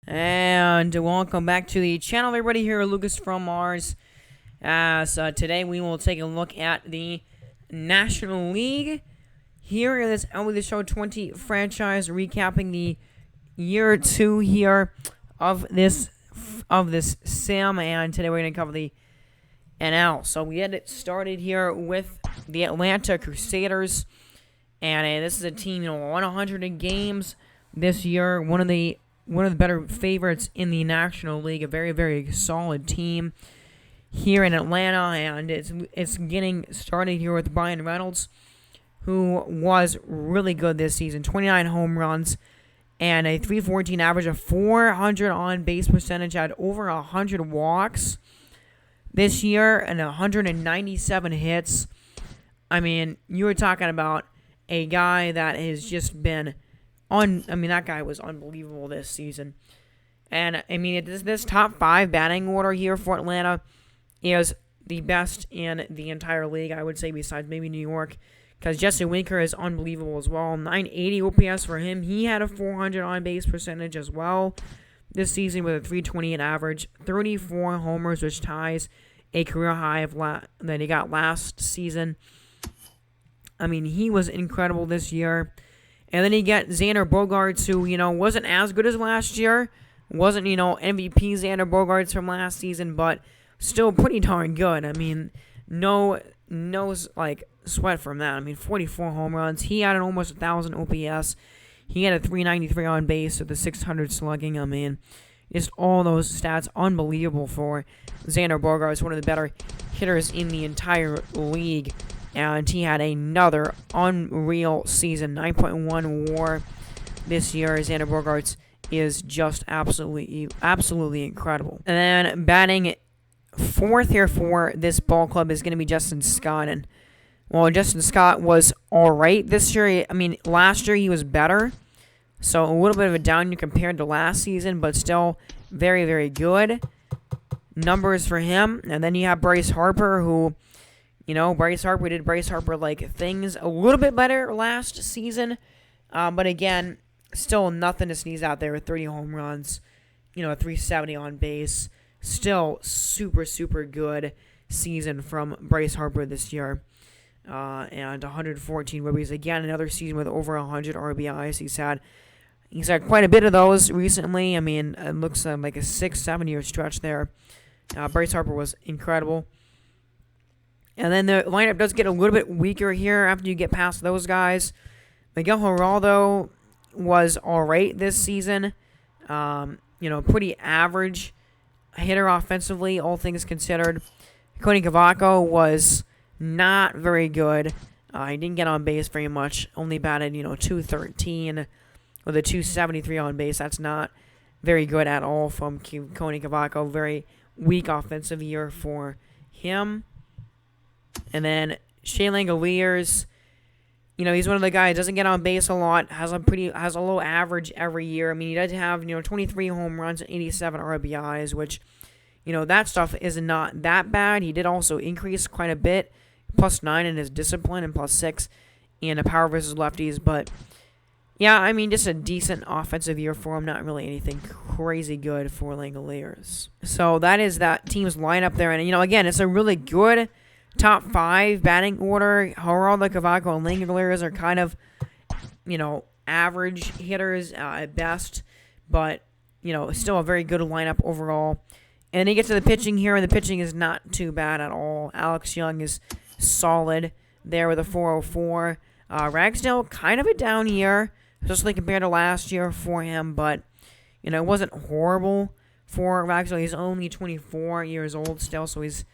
And welcome back to the channel, everybody. Here, Lucas from Mars. Today we will take a look at the National League. Here in this MLB The Show 20 franchise, recapping the year 2 here of this sim, and today we're going to cover the NL. So we get it started here with the Atlanta Crusaders, and this is a team won 100 games this year. One of the better favorites in the National League. A very, very solid team here in Atlanta, and it's getting started here with Brian Reynolds, who was really good this season. 29 home runs and a 314 average, of 400 on base percentage, had over 100 walks this year and 197 hits. I mean, you were talking about a guy that has just been that guy was unbelievable this season. And, I mean, this top 5 batting order here for Atlanta is the best in the entire league, I would say, besides maybe New York, because Jesse Winker is unbelievable as well. 980 OPS for him. He had a 400 on-base percentage as well this season with a 328 average, 34 homers, which ties a career high that he got last season. I mean, he was incredible this year. And then you get Xander Bogaerts, who, wasn't as good as last year. Wasn't, MVP Xander Bogaerts from last season, but still pretty darn good. I mean, no sweat from that. I mean, 44 home runs. He had an almost 1,000 OPS. He had a 393 on base with a 600 slugging. I mean, just all those stats unbelievable for Xander Bogaerts, one of the better hitters in the entire league. And he had another unreal season, 9.1 WAR this year. Xander Bogaerts is just absolutely incredible. And then batting fourth here for this ball club is going to be Justin Scott. And, well, Justin Scott was all right this year. I mean, last year he was better. So a little bit of a down year compared to last season, but still very, very good numbers for him. And then you have Bryce Harper, who... Bryce Harper-like things a little bit better last season. But again, still nothing to sneeze out there with 30 home runs, a 370 on base. Still super, super good season from Bryce Harper this year. And 114 ribbies. Again, another season with over 100 RBIs. He's had quite a bit of those recently. I mean, it looks like a 6-7 year stretch there. Bryce Harper was incredible. And then the lineup does get a little bit weaker here after you get past those guys. Miguel Geraldo was all right this season. Pretty average hitter offensively, all things considered. Cody Cavaco was not very good. He didn't get on base very much. Only batted, 213 with a 273 on base. That's not very good at all from Cody Cavaco. Very weak offensive year for him. And then Shea Langoliers, he's one of the guys, doesn't get on base a lot, has a low average every year. I mean, he does have, 23 home runs and 87 RBIs, which, that stuff is not that bad. He did also increase quite a bit, +9 in his discipline and +6 in a power versus lefties. But, yeah, I mean, just a decent offensive year for him. Not really anything crazy good for Langoliers. So that is that team's lineup there. And, again, it's a really good top 5 batting order. Geraldo, Cavaco, and Langoliers are kind of, average hitters at best, but, still a very good lineup overall. And then you get to the pitching here, and the pitching is not too bad at all. Alex Young is solid there with a 404. Ragsdale, kind of a down year, especially compared to last year for him, but, it wasn't horrible for Ragsdale. He's only 24 years old still, so he's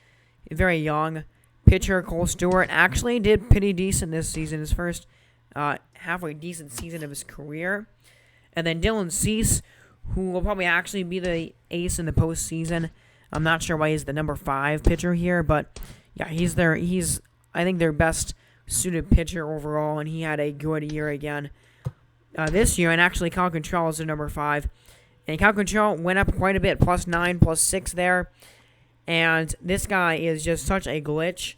very young. Pitcher Cole Stewart actually did pretty decent this season, his first halfway decent season of his career. And then Dylan Cease, who will probably actually be the ace in the postseason. I'm not sure why he's the number 5 pitcher here, but yeah, he's I think their best suited pitcher overall, and he had a good year again this year. And actually, Cal Quantrill is the number 5, and Cal Quantrill went up quite a bit, +9, +6 there. And this guy is just such a glitch.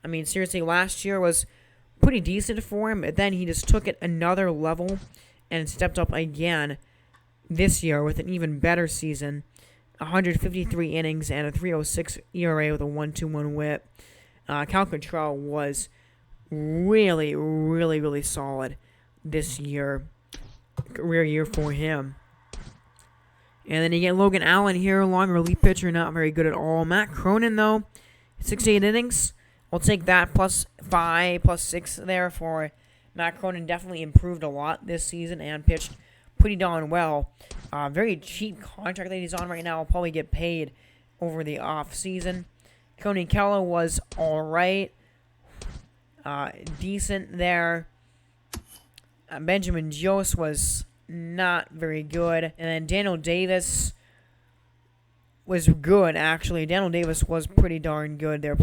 I mean, seriously, last year was pretty decent for him, but then he just took it another level and stepped up again this year with an even better season. 153 innings and a 3.06 ERA with a 1.21 WHIP. Cal Control was really, really, really solid this year. Career year for him. And then you get Logan Allen here, long relief pitcher, not very good at all. Matt Cronin, though, 68 innings. I'll take that +5, +6 there for Matt Cronin. Definitely improved a lot this season and pitched pretty darn well. Very cheap contract that he's on right now. Will probably get paid over the off season. Coney Keller was all right, decent there. Benjamin Jose was not very good, and then Daniel Davis was good actually. Daniel Davis was pretty darn good there.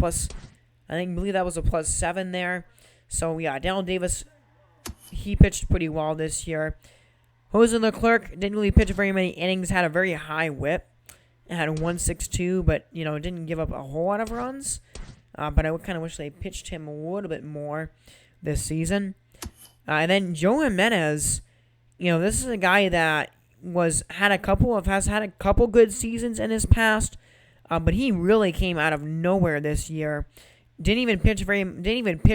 I believe that was a +7 there. So yeah, Daniel Davis, he pitched pretty well this year. Jose Leclerc didn't really pitch very many innings, had a very high WHIP. It had a 1.62, but, didn't give up a whole lot of runs. But I would kind of wish they pitched him a little bit more this season. And then Joe Jimenez, this is a guy that has had a couple good seasons in his past, but he really came out of nowhere this year. Didn't even pitch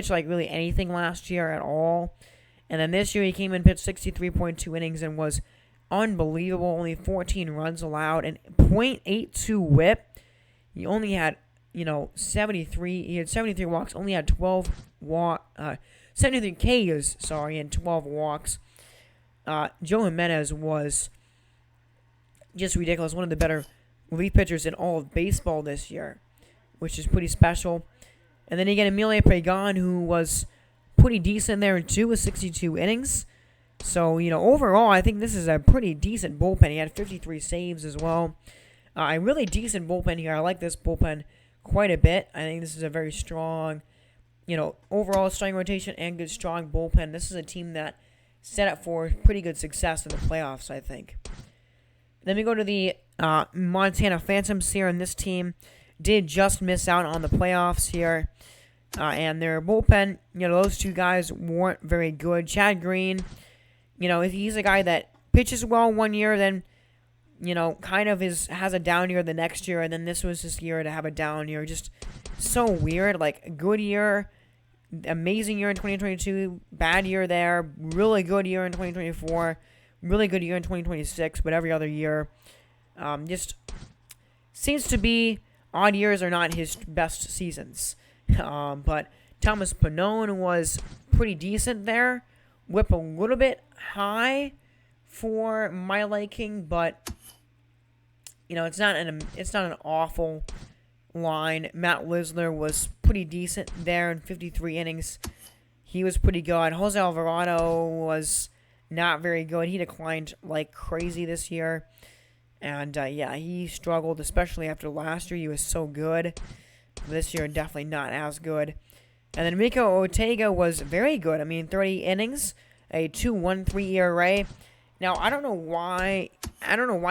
like really anything last year at all. And then this year he came in, pitched 63.2 innings and was unbelievable. Only 14 runs allowed and .82 WHIP. He only had 73. He had 73 walks. Only had 73 Ks. And 12 walks. Joe Jimenez was just ridiculous. One of the better relief pitchers in all of baseball this year, which is pretty special. And then you get Emilio Pagan, who was pretty decent there too, with 62 innings. So, overall, I think this is a pretty decent bullpen. He had 53 saves as well. A really decent bullpen here. I like this bullpen quite a bit. I think this is a very strong, overall starting rotation and good strong bullpen. This is a team that set up for pretty good success in the playoffs, I think. Then we go to the Montana Phantoms here, and this team did just miss out on the playoffs here. And their bullpen, those two guys weren't very good. Chad Green, if he's a guy that pitches well one year, then, kind of has a down year the next year, and then this was his year to have a down year. Just so weird. Like, a good year, amazing year in 2022, bad year there, really good year in 2024, really good year in 2026, but every other year, just seems to be odd years are not his best seasons. But Thomas Pannone was pretty decent there. WHIP a little bit high for my liking, but it's not an awful line. Matt Lisler was pretty decent there in 53 innings. He was pretty good. Jose Alvarado was not very good. He declined like crazy this year, and he struggled, especially after last year. He was so good. This year, definitely not as good. And then Miko Ortega was very good. 30 innings, a 2.13 ERA. Now, I don't know why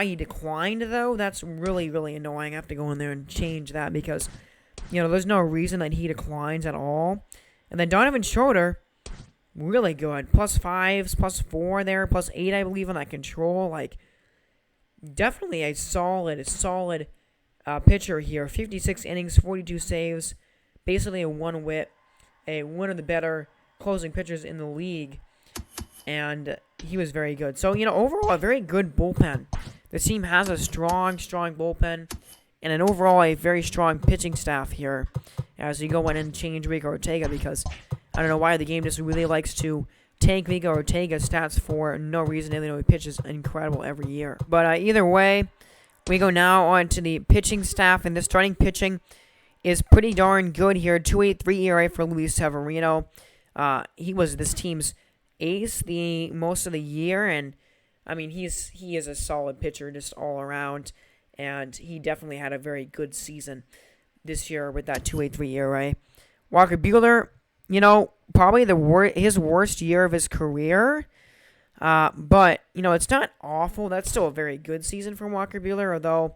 he declined, though. That's really, really annoying. I have to go in there and change that because, there's no reason that he declines at all. And then Donovan Schroeder, really good. +5s, +4 there, +8, I believe, on that control. Like, definitely a solid pitcher here. 56 innings, 42 saves, basically a 1 WHIP, one of the better closing pitchers in the league, and he was very good. So, overall, a very good bullpen. The team has a strong bullpen, and an overall a very strong pitching staff here as you go in and change Rico Ortega, because I don't know why the game just really likes to take Rico Ortega's stats for no reason. Even though he pitches incredible every year. But either way, we go now on to the pitching staff, and the starting pitching is pretty darn good here. 2.83 ERA for Luis Severino. He was this team's ace the most of the year, and he is a solid pitcher just all around, and he definitely had a very good season this year with that 2.83 ERA. Walker Buehler, probably his worst year of his career. But, it's not awful. That's still a very good season for Walker Buehler, although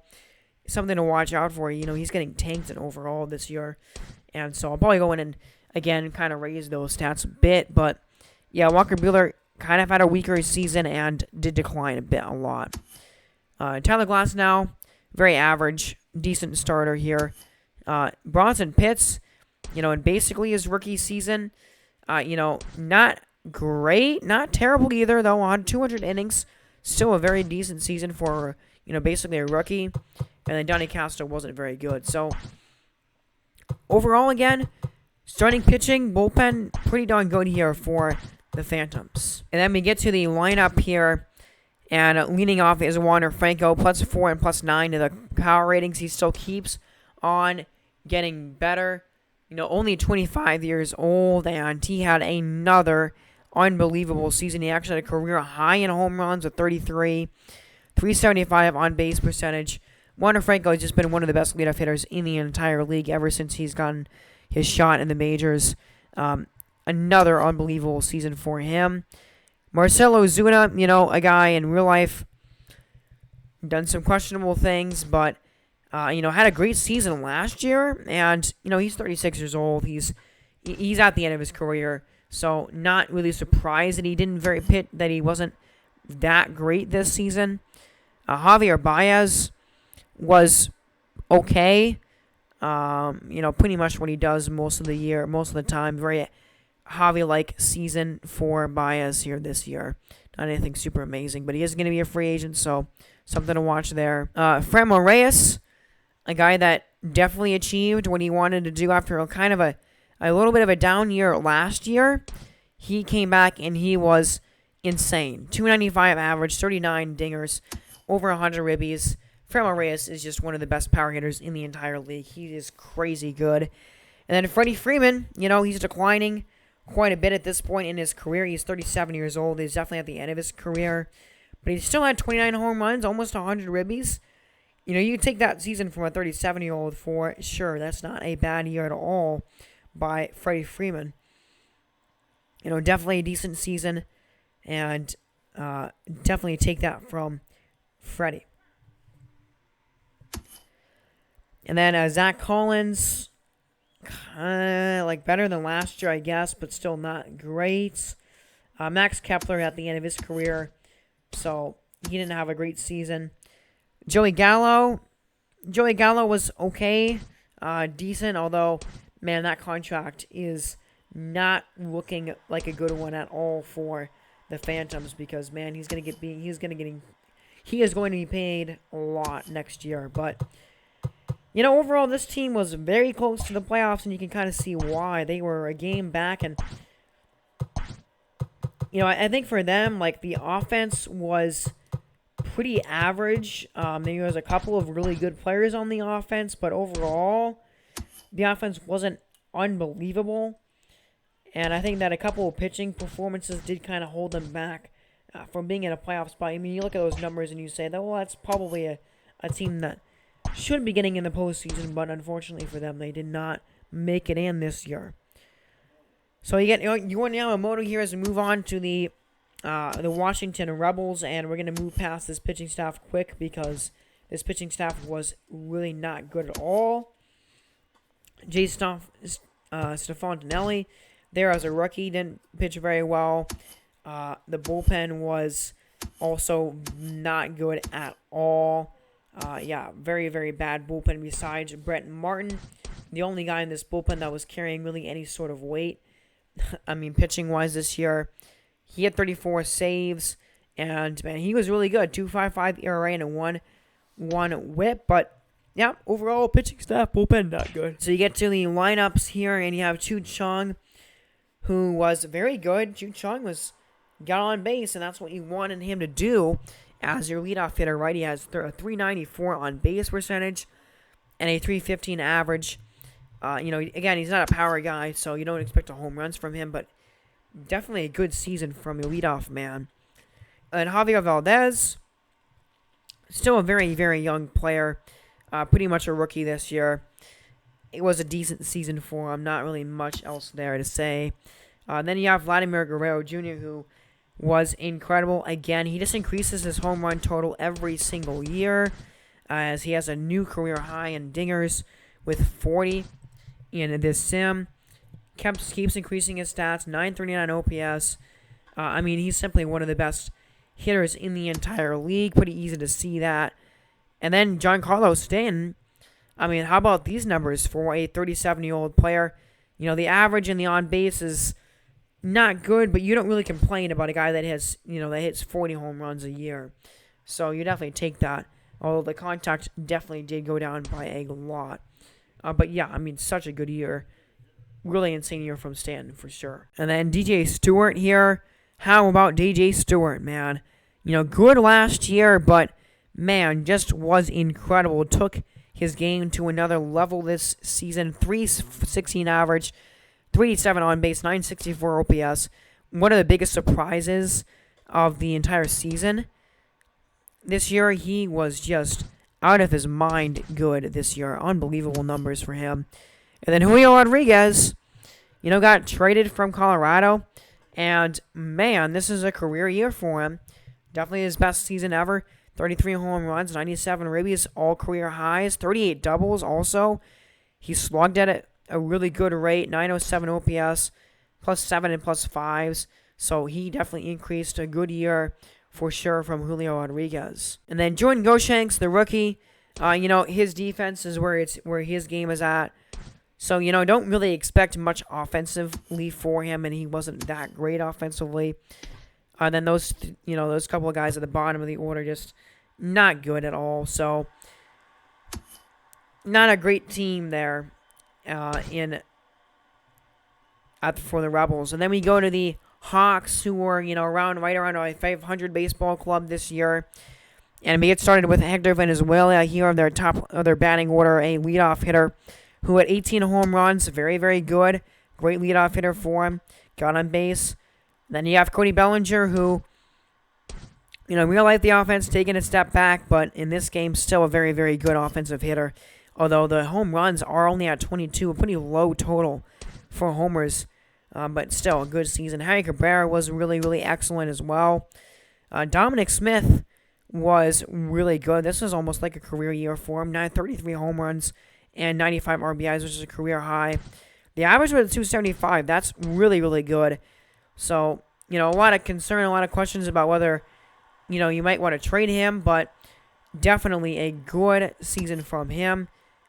something to watch out for. He's getting tanked in overall this year. And so I'll probably go in and, again, kind of raise those stats a bit. But, yeah, Walker Buehler kind of had a weaker season and did decline a lot. Tyler Glasnow, very average, decent starter here. Bronson Pitts, in basically his rookie season, not great, not terrible either, though, on 200 innings. Still a very decent season for, basically a rookie. And then Donnie Castro wasn't very good. So, overall, again, starting pitching, bullpen, pretty darn good here for the Phantoms. And then we get to the lineup here. And leading off is Wander Franco, +4 and +9 to the power ratings. He still keeps on getting better. Only 25 years old, and he had another unbelievable season. He actually had a career high in home runs with 33, 375 on base percentage. Wander Franco has just been one of the best leadoff hitters in the entire league ever since he's gotten his shot in the majors. Another unbelievable season for him. Marcell Ozuna, a guy in real life, done some questionable things, but, had a great season last year, and, he's 36 years old. He's at the end of his career, so not really surprised that that he wasn't that great this season. Javier Baez was okay, pretty much what he does most of the time. Very Javi-like season for Baez here this year. Not anything super amazing, but he is going to be a free agent, so something to watch there. Franmil Reyes, a guy that definitely achieved what he wanted to do after a little bit of a down year last year. He came back and he was insane. 295 average, 39 dingers, over 100 ribbies. Franmil Reyes is just one of the best power hitters in the entire league. He is crazy good. And then Freddie Freeman, he's declining quite a bit at this point in his career. He's 37 years old. He's definitely at the end of his career. But he still had 29 home runs, almost 100 ribbies. You take that season from a 37-year-old for sure. That's not a bad year at all by Freddie Freeman. Definitely a decent season. And definitely take that from Freddie. And then Zach Collins, better than last year, I guess, but still not great. Max Kepler at the end of his career, so he didn't have a great season. Joey Gallo was okay, decent, although, man, that contract is not looking like a good one at all for the Phantoms because, man, he is going to be paid a lot next year, but overall, this team was very close to the playoffs, and you can kind of see why. They were a game back, and, I think for them, the offense was pretty average. There was a couple of really good players on the offense, but overall, the offense wasn't unbelievable, and I think that a couple of pitching performances did kind of hold them back from being in a playoff spot. You look at those numbers, and you say, well, that's probably a team that should be getting in the postseason, but unfortunately for them, they did not make it in this year. So you get Yordan Yamamoto here as we move on to the Washington Rebels, and we're going to move past this pitching staff quick because this pitching staff was really not good at all. Stefantinelli there as a rookie didn't pitch very well. The bullpen was also not good at all. Very, very bad bullpen besides Brett Martin. The only guy in this bullpen that was carrying really any sort of weight. Pitching-wise this year, he had 34 saves, and, man, he was really good. 2.55 ERA and a 1.1 whip, but, yeah, overall, pitching staff, bullpen, not good. So you get to the lineups here, and you have Chu Chong, who was very good. Chu Chong got on base, and that's what you wanted him to do as your leadoff hitter, right? He has a 394 on base percentage and a 315 average. Again, he's not a power guy, so you don't expect a home runs from him, but definitely a good season from your leadoff man. And Javier Valdez, still a very, very young player, pretty much a rookie this year. It was a decent season for him, not really much else there to say. Then you have Vladimir Guerrero Jr., who was incredible. Again, he just increases his home run total every single year, as he has a new career high in dingers with 40 in this sim. Keeps increasing his stats, 939 OPS, I mean, he's simply one of the best hitters in the entire league. Pretty easy to see that. And then Giancarlo Stanton. I mean, how about these numbers for a 37-year-old player? You know, the average in the on base is not good, but you don't really complain about a guy that has, that hits 40 home runs a year. So you definitely take that. Although the contact definitely did go down by a lot. But yeah, I mean, such a good year. Really insane year from Stanton for sure. And then DJ Stewart here. How about DJ Stewart, man? Good last year, but man, just was incredible. Took his game to another level this season. 316 average, 387 on base, 964 OPS. One of the biggest surprises of the entire season. This year, he was just out of his mind good this year. Unbelievable numbers for him. And then Julio Rodriguez, got traded from Colorado. And, man, this is a career year for him. Definitely his best season ever. 33 home runs, 97 ribbies, all career highs. 38 doubles also. He slugged at a really good rate, 907 OPS, +7 and +5s. So he definitely increased a good year for sure from Julio Rodriguez. And then Jordan Goshanks, the rookie, his defense is where his game is at. So, don't really expect much offensively for him, and he wasn't that great offensively. Then those couple of guys at the bottom of the order just not good at all. So, not a great team there for the Rebels. And then we go to the Hawks, who were, right around a 500 baseball club this year. And we get started with Hector Venezuela here of their batting order, a leadoff hitter who had 18 home runs, very, very good. Great leadoff hitter for him. Got on base. Then you have Cody Bellinger, who, in real life, the offense taking a step back, but in this game, still a very, very good offensive hitter. Although the home runs are only at 22, a pretty low total for homers, but still a good season. Harry Cabrera was really, really excellent as well. Dominic Smith was really good. This was almost like a career year for him. 933 home runs and 95 RBIs, which is a career high. The average was 275. That's really, really good. So, a lot of concern, a lot of questions about whether, you might want to trade him, but definitely a good season from him.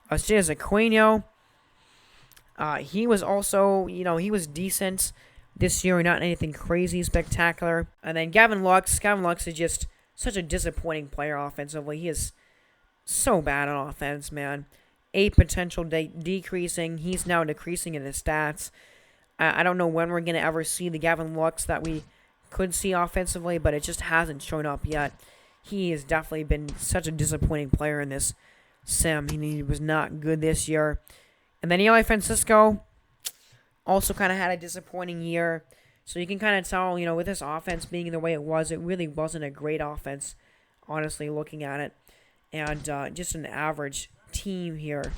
Aristides Aquino, he was also, he was decent this year, not anything crazy, spectacular. And then Gavin Lux is just such a disappointing player offensively. He is so bad on offense, man. A potential decreasing. He's now decreasing in his stats. I don't know when we're going to ever see the Gavin Lux that we could see offensively, but it just hasn't shown up yet. He has definitely been such a disappointing player in this sim. He was not good this year. And then Eli Francisco also kind of had a disappointing year. So you can kind of tell, with this offense being the way it really wasn't a great offense, honestly, looking at it. And just an average team here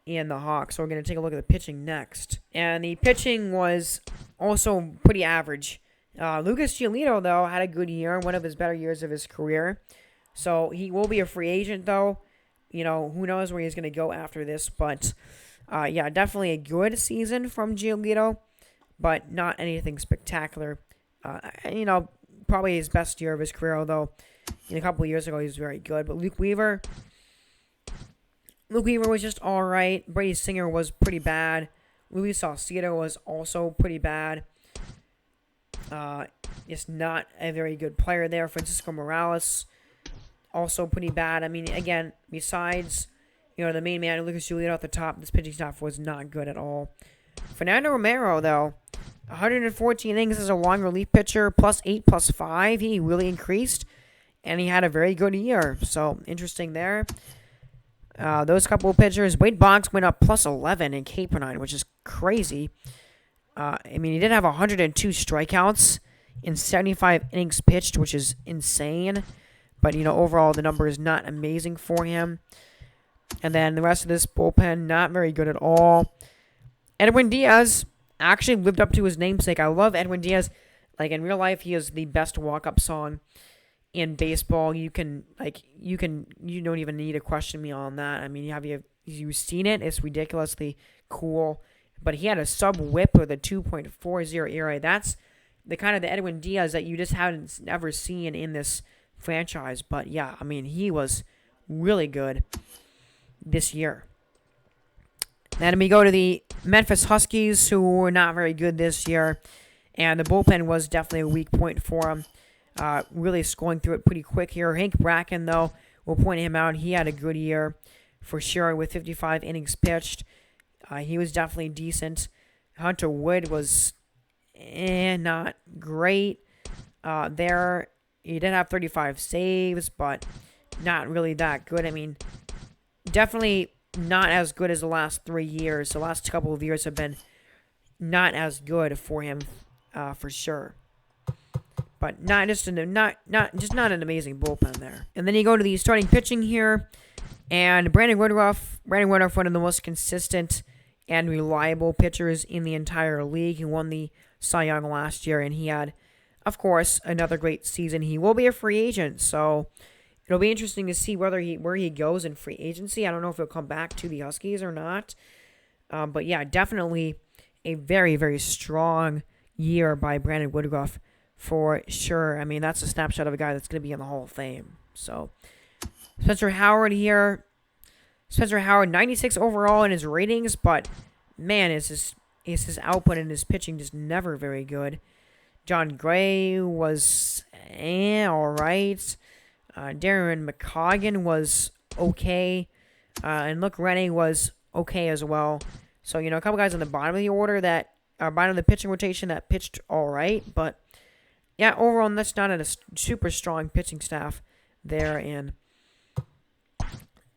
in the Hawks. So we're going to take a look at the pitching next. And the pitching was also pretty average. Lucas Giolito, though, had a good year, one of his better years of his career. So he will be a free agent, though. Who knows where he's going to go after this. But, yeah, definitely a good season from Giolito, but not anything spectacular. Probably his best year of his career, although a couple of years ago he was very good. But Luke Weaver was just all right. Brady Singer was pretty bad. Luis Salcido was also pretty bad. Just not a very good player there. Francisco Morales, also pretty bad. I mean, again, besides, the main man, Lucas Giolito at the top, this pitching staff was not good at all. Fernando Romero, though, 114 innings as a long relief pitcher, +8, +5. He really increased, and he had a very good year. So, interesting there. Those couple of pitchers, Wade Boggs went up +11 in K-9, which is crazy. He did have 102 strikeouts in 75 innings pitched, which is insane. But, overall, the number is not amazing for him. And then the rest of this bullpen, not very good at all. Edwin Diaz actually lived up to his namesake. I love Edwin Diaz. Like, in real life, he is the best walk-up song in baseball. You don't even need to question me on that. I mean, have you seen it? It's ridiculously cool. But he had a sub-whip with a 2.40 ERA. That's the kind of the Edwin Diaz that you just haven't ever seen in this franchise. But yeah, I mean, he was really good this year. Then we go to the Memphis Huskies, who were not very good this year, and the bullpen was definitely a weak point for them. Really going through it pretty quick here. Hank Bracken, though, we'll point him out. He had a good year for sure with 55 innings pitched. He was definitely decent. Hunter Wood was not great there. He did have 35 saves, but not really that good. I mean, definitely not as good as the last 3 years. The last couple of years have been not as good for him, for sure. But not an amazing bullpen there. And then you go to the starting pitching here, and Brandon Woodruff, one of the most consistent and reliable pitchers in the entire league. He won the Cy Young last year, and he had, of course, another great season. He will be a free agent, so it'll be interesting to see where he goes in free agency. I don't know if he'll come back to the Huskies or not. But yeah, definitely a very, very strong year by Brandon Woodruff for sure. I mean, that's a snapshot of a guy that's going to be in the Hall of Fame. So Spencer Howard here. Spencer Howard, 96 overall in his ratings, but man, is his output and his pitching just never very good. John Gray was all right. Darren McCoggan was okay. And Luke Rennie was okay as well. So, a couple guys on the bottom of the order that are bottom of the pitching rotation that pitched all right. But, yeah, overall, that's not a super strong pitching staff there in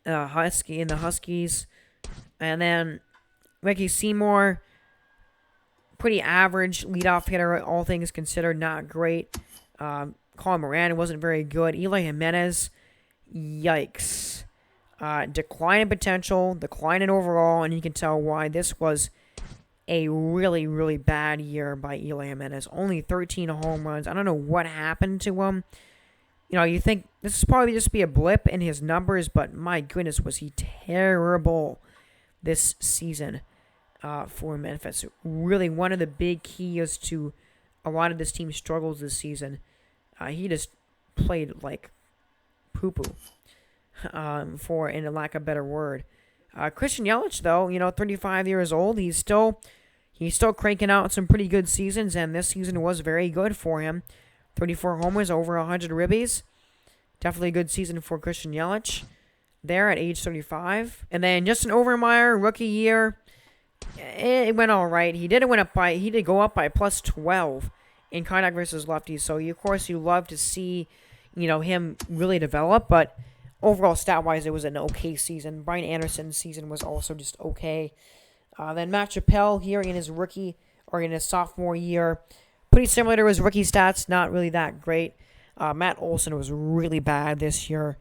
the Huskies. And then Ricky Seymour, pretty average leadoff hitter, all things considered, not great. Colin Moran wasn't very good. Eli Jimenez, yikes. Decline in potential, decline in overall, and you can tell why. This was a really, really bad year by Eli Jimenez. Only 13 home runs. I don't know what happened to him. You think this is probably just be a blip in his numbers, but my goodness, was he terrible this season for Memphis. Really, one of the big keys to a lot of this team's struggles this season. He just played like poo-poo, for in a lack of a better word. Christian Yelich, though, 35 years old, he's still cranking out some pretty good seasons, and this season was very good for him. 34 homers, over 100 ribbies. Definitely a good season for Christian Yelich there at age 35. And then Justin Overmeyer, rookie year, it went all right. He did go up by plus 12 in contact versus lefties. So, of course, you love to see, him really develop. But overall, stat-wise, it was an okay season. Brian Anderson's season was also just okay. Then Matt Chappelle here in his sophomore year. Pretty similar to his rookie stats, not really that great. Matt Olson was really bad this year.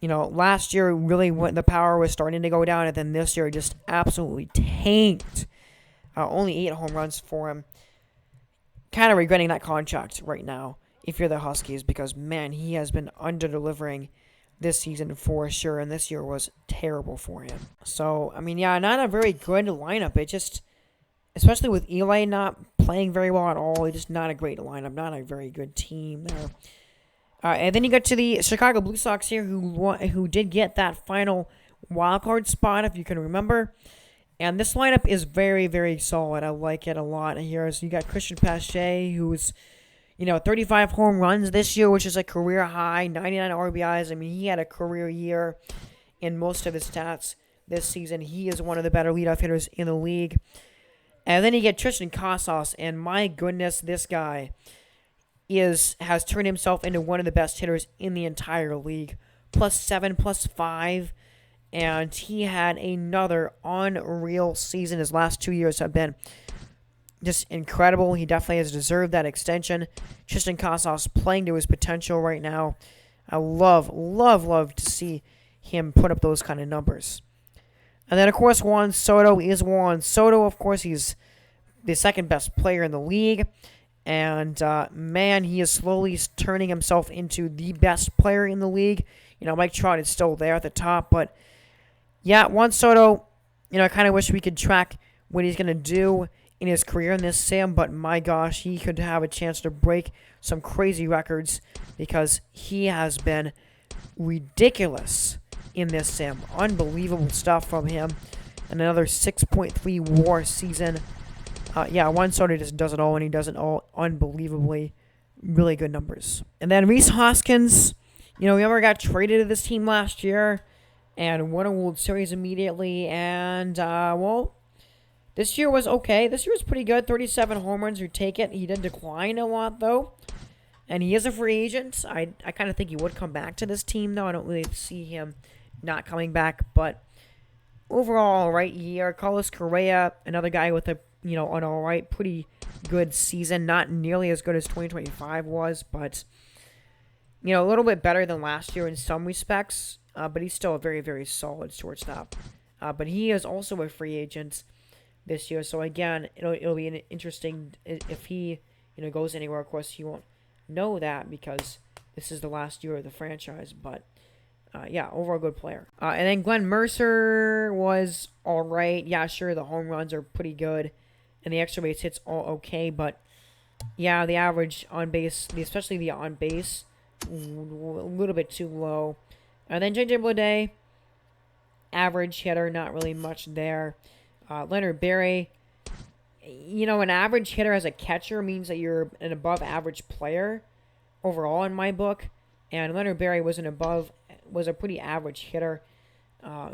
Last year, really, when the power was starting to go down, and then this year just absolutely tanked. Only 8 home runs for him. Kind of regretting that contract right now, if you're the Huskies, because, man, he has been under-delivering this season for sure, and this year was terrible for him. So, I mean, yeah, not a very good lineup. It just, especially with Eli not playing very well at all, it's just not a great lineup, not a very good team there. And then you get to the Chicago Blue Sox here, who did get that final wildcard spot, if you can remember. And this lineup is very, very solid. I like it a lot here. So you got Christian Pache, who's, 35 home runs this year, which is a career high, 99 RBIs. I mean, he had a career year in most of his stats this season. He is one of the better leadoff hitters in the league. And then you get Tristan Casas, and my goodness, this guy has turned himself into one of the best hitters in the entire league. +7, +5, and he had another unreal season. His last 2 years have been just incredible. He definitely has deserved that extension. Tristan Casas playing to his potential right now. I love to see him put up those kind of numbers. And then, of course, Juan Soto is Juan Soto. Of course, he's the second best player in the league. And, man, he is slowly turning himself into the best player in the league. Mike Trout is still there at the top. But, yeah, Juan Soto, I kind of wish we could track what he's going to do in his career in this sim, but my gosh, he could have a chance to break some crazy records because he has been ridiculous in this sim. Unbelievable stuff from him. And another 6.3 WAR season. One starter just does it all, and he does it all unbelievably really good numbers. And then Rhys Hoskins, he never got traded to this team last year and won a World Series immediately. And, this year was okay. This year was pretty good. 37 home runs, you take it. He did decline a lot, though. And he is a free agent. I kind of think he would come back to this team, though. I don't really see him not coming back. But overall, all right year. Carlos Correa, another guy with an all right, pretty good season. Not nearly as good as 2025 was, but, a little bit better than last year in some respects. But he's still a very, very solid shortstop. But he is also a free agent this year. So, again, it'll be an interesting if he, goes anywhere. Of course, he won't know that because this is the last year of the franchise. But, overall good player. And then Glenn Mercer was all right. Yeah, sure, the home runs are pretty good. And the extra base hits all okay. But, yeah, the average on base, especially the on base, a little bit too low. And then J.J. Bleday, average hitter, not really much there. Leonard Berry, an average hitter as a catcher means that you're an above average player overall in my book. And Leonard Berry was a pretty average hitter. Again,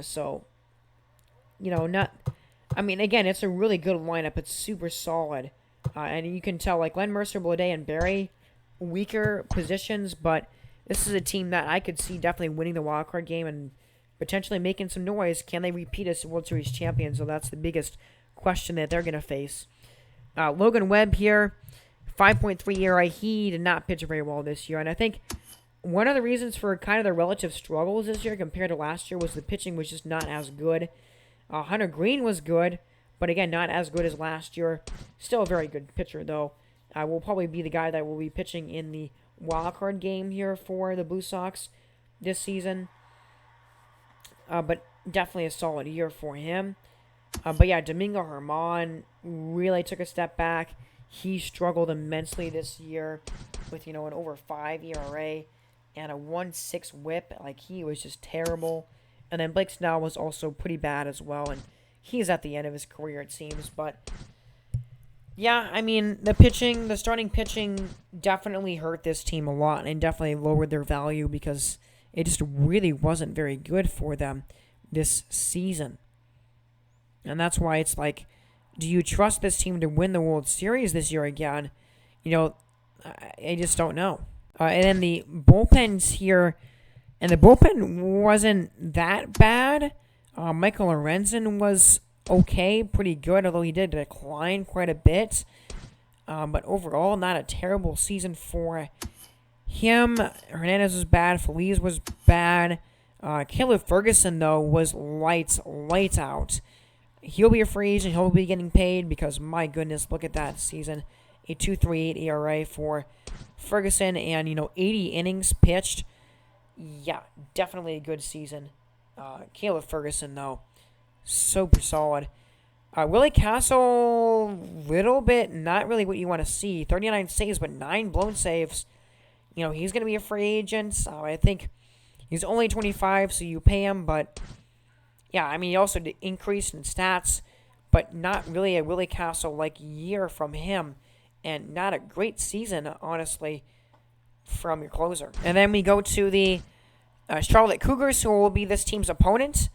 it's a really good lineup. It's super solid. And you can tell, Glenn Mercer, Bleday, and Berry, weaker positions, but this is a team that I could see definitely winning the wildcard game and potentially making some noise. Can they repeat as World Series champions? So that's the biggest question that they're going to face. Logan Webb here, 5.3 ERA. He did not pitch very well this year. And I think one of the reasons for kind of the relative struggles this year compared to last year was the pitching was just not as good. Hunter Green was good, but again, not as good as last year. Still a very good pitcher, though. Will probably be the guy that will be pitching in the wildcard game here for the Blue Sox this season. But definitely a solid year for him. Domingo Germán really took a step back. He struggled immensely this year with, an over 5 ERA and a 1.6 whip. He was just terrible. And then Blake Snell was also pretty bad as well. And he's at the end of his career, it seems. But, the starting pitching definitely hurt this team a lot and definitely lowered their value because it just really wasn't very good for them this season. And that's why it's do you trust this team to win the World Series this year again? I just don't know. And then the bullpens here, and the bullpen wasn't that bad. Michael Lorenzen was okay, pretty good, although he did decline quite a bit. But overall, not a terrible season for him. Hernandez was bad. Feliz was bad. Caleb Ferguson, though, was lights out. He'll be a free agent. He'll be getting paid because, my goodness, look at that season. A 2.38 ERA for Ferguson and, 80 innings pitched. Yeah, definitely a good season. Caleb Ferguson, though, super solid. Willie Castle, little bit, not really what you want to see. 39 saves, but 9 blown saves. He's going to be a free agent. I think he's only 25, so you pay him. But, he also did increase in stats, but not really a Willie Castle-like year from him. And not a great season, honestly, from your closer. And then we go to the Charlotte Cougars, who will be this team's opponent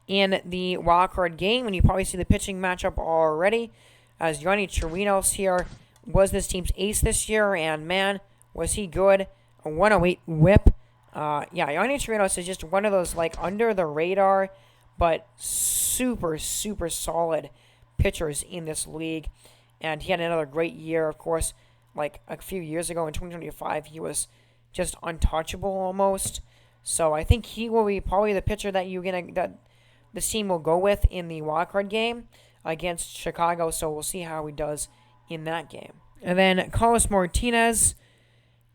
in the wildcard game. And you probably see the pitching matchup already, as Yonny Chirinos here was this team's ace this year. And, man, was he good. A 108 whip. Yonny Chirinos is just one of those, under the radar, but super, super solid pitchers in this league. And he had another great year, of course. A few years ago in 2025, he was just untouchable almost. So I think he will be probably the pitcher that that the team will go with in the wildcard game against Chicago. So we'll see how he does in that game. And then Carlos Martinez,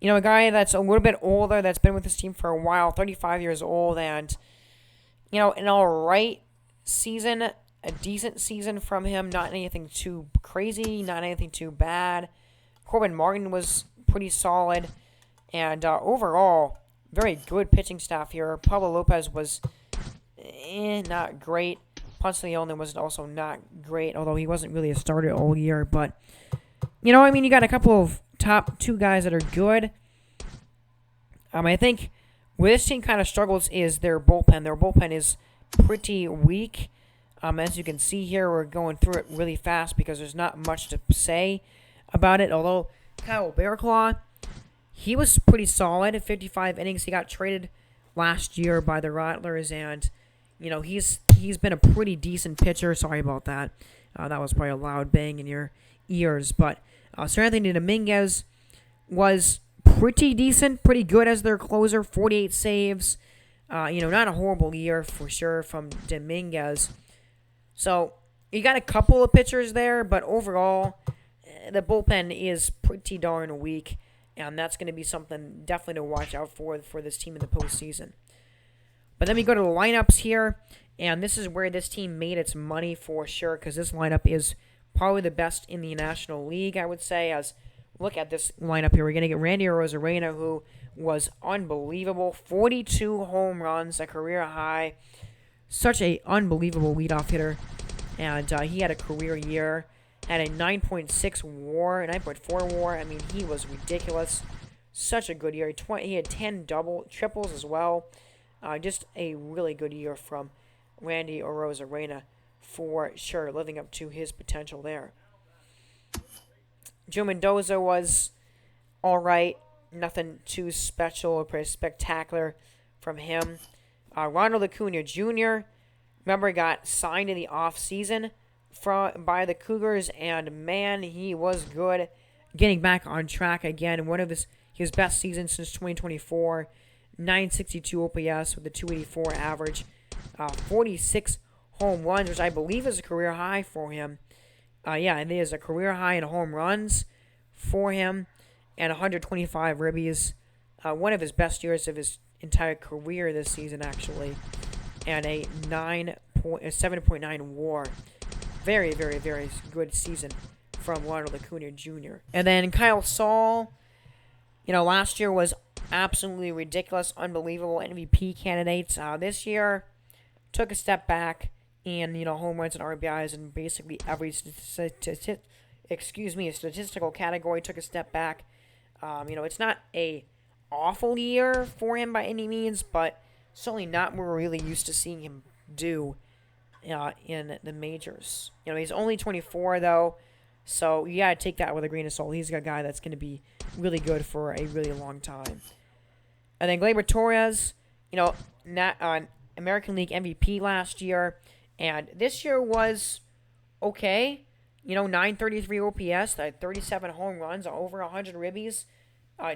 a guy that's a little bit older, that's been with this team for a while, 35 years old, and an all right season. a decent season from him. Not anything too crazy, not anything too bad. Corbin Martin was pretty solid. And overall, very good pitching staff here. Pablo Lopez was not great. Ponce Leon was also not great, although he wasn't really a starter all year. But, you got a couple of top 2 guys that are good. I think where this team kind of struggles is their bullpen. Their bullpen is pretty weak. As you can see here, we're going through it really fast because there's not much to say about it. Although Kyle Bearclaw, he was pretty solid at 55 innings. He got traded last year by the Rattlers, and he's been a pretty decent pitcher. Sorry about that. That was probably a loud bang in your ears. But Sir Anthony Dominguez was pretty decent, pretty good as their closer. 48 saves. Not a horrible year for sure from Dominguez. So you got a couple of pitchers there, but overall, the bullpen is pretty darn weak. And that's going to be something definitely to watch out for this team in the postseason. But then we go to the lineups here. And this is where this team made its money for sure. Because this lineup is probably the best in the National League, I would say. As look at this lineup here. We're going to get Randy Arozarena, who was unbelievable. 42 home runs, a career high. Such an unbelievable leadoff hitter. And he had a career year. Had a 9.6 WAR, 9.4 WAR. I mean, he was ridiculous. Such a good year. He had 10 triples as well. Just a really good year from Randy Arozarena for sure, living up to his potential there. Joe Mendoza was all right. Nothing too special or pretty spectacular from him. Ronald Acuna Jr., remember, he got signed in the offseason by the Cougars, and man, he was good. Getting back on track again. One of his best seasons since 2024. 962 OPS with a 284 average. 46 home runs, which I believe is a career high for him. It is a career high in home runs for him. And 125 ribbies. One of his best years of his entire career this season, actually. And a 7.9 WAR. Very, very, very good season from Ronald Acuna Jr. And then Kyle Saul, last year was absolutely ridiculous, unbelievable MVP candidates. This year took a step back in, home runs and RBIs and basically every statistical category took a step back. It's not a awful year for him by any means, but certainly not what we're really used to seeing him do in the majors. He's only 24, though, so you got to take that with a grain of salt. He's a guy that's going to be really good for a really long time. And then Gleyber Torres, American League MVP last year, and this year was okay. 933 OPS, 37 home runs, over 100 ribbies.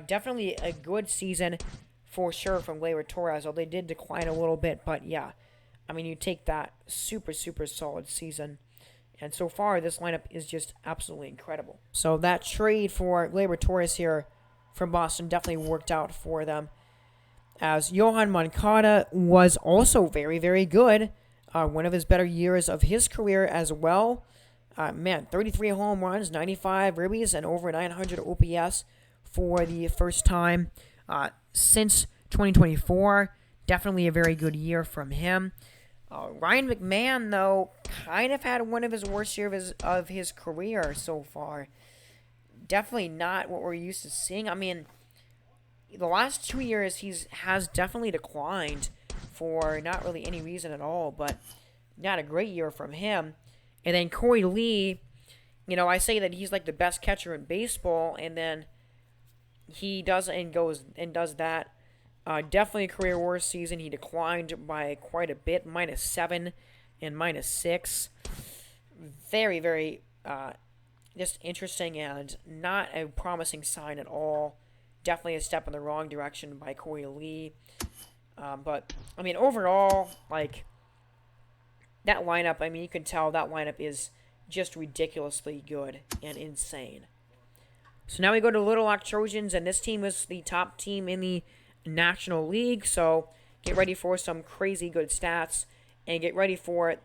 Definitely a good season for sure from Gleyber Torres, although they did decline a little bit, but yeah. You take that super, super solid season. And so far, this lineup is just absolutely incredible. So that trade for Gleyber Torres here from Boston definitely worked out for them. As Yohan Moncada was also very, very good. One of his better years of his career as well. 33 home runs, 95 ribbies, and over 900 OPS for the first time since 2024. Definitely a very good year from him. Ryan McMahon, though, kind of had one of his worst years of his career so far. Definitely not what we're used to seeing. The last 2 years has definitely declined for not really any reason at all, but not a great year from him. And then Corey Lee, I say that he's like the best catcher in baseball, and then he does that. Definitely a career worst season. He declined by quite a bit, -7 and -6. Very, very just interesting and not a promising sign at all. Definitely a step in the wrong direction by Corey Lee. But overall, that lineup, you can tell that lineup is just ridiculously good and insane. So now we go to Little Rock Trojans, and this team is the top team in the National League, so get ready for some crazy good stats, and get ready for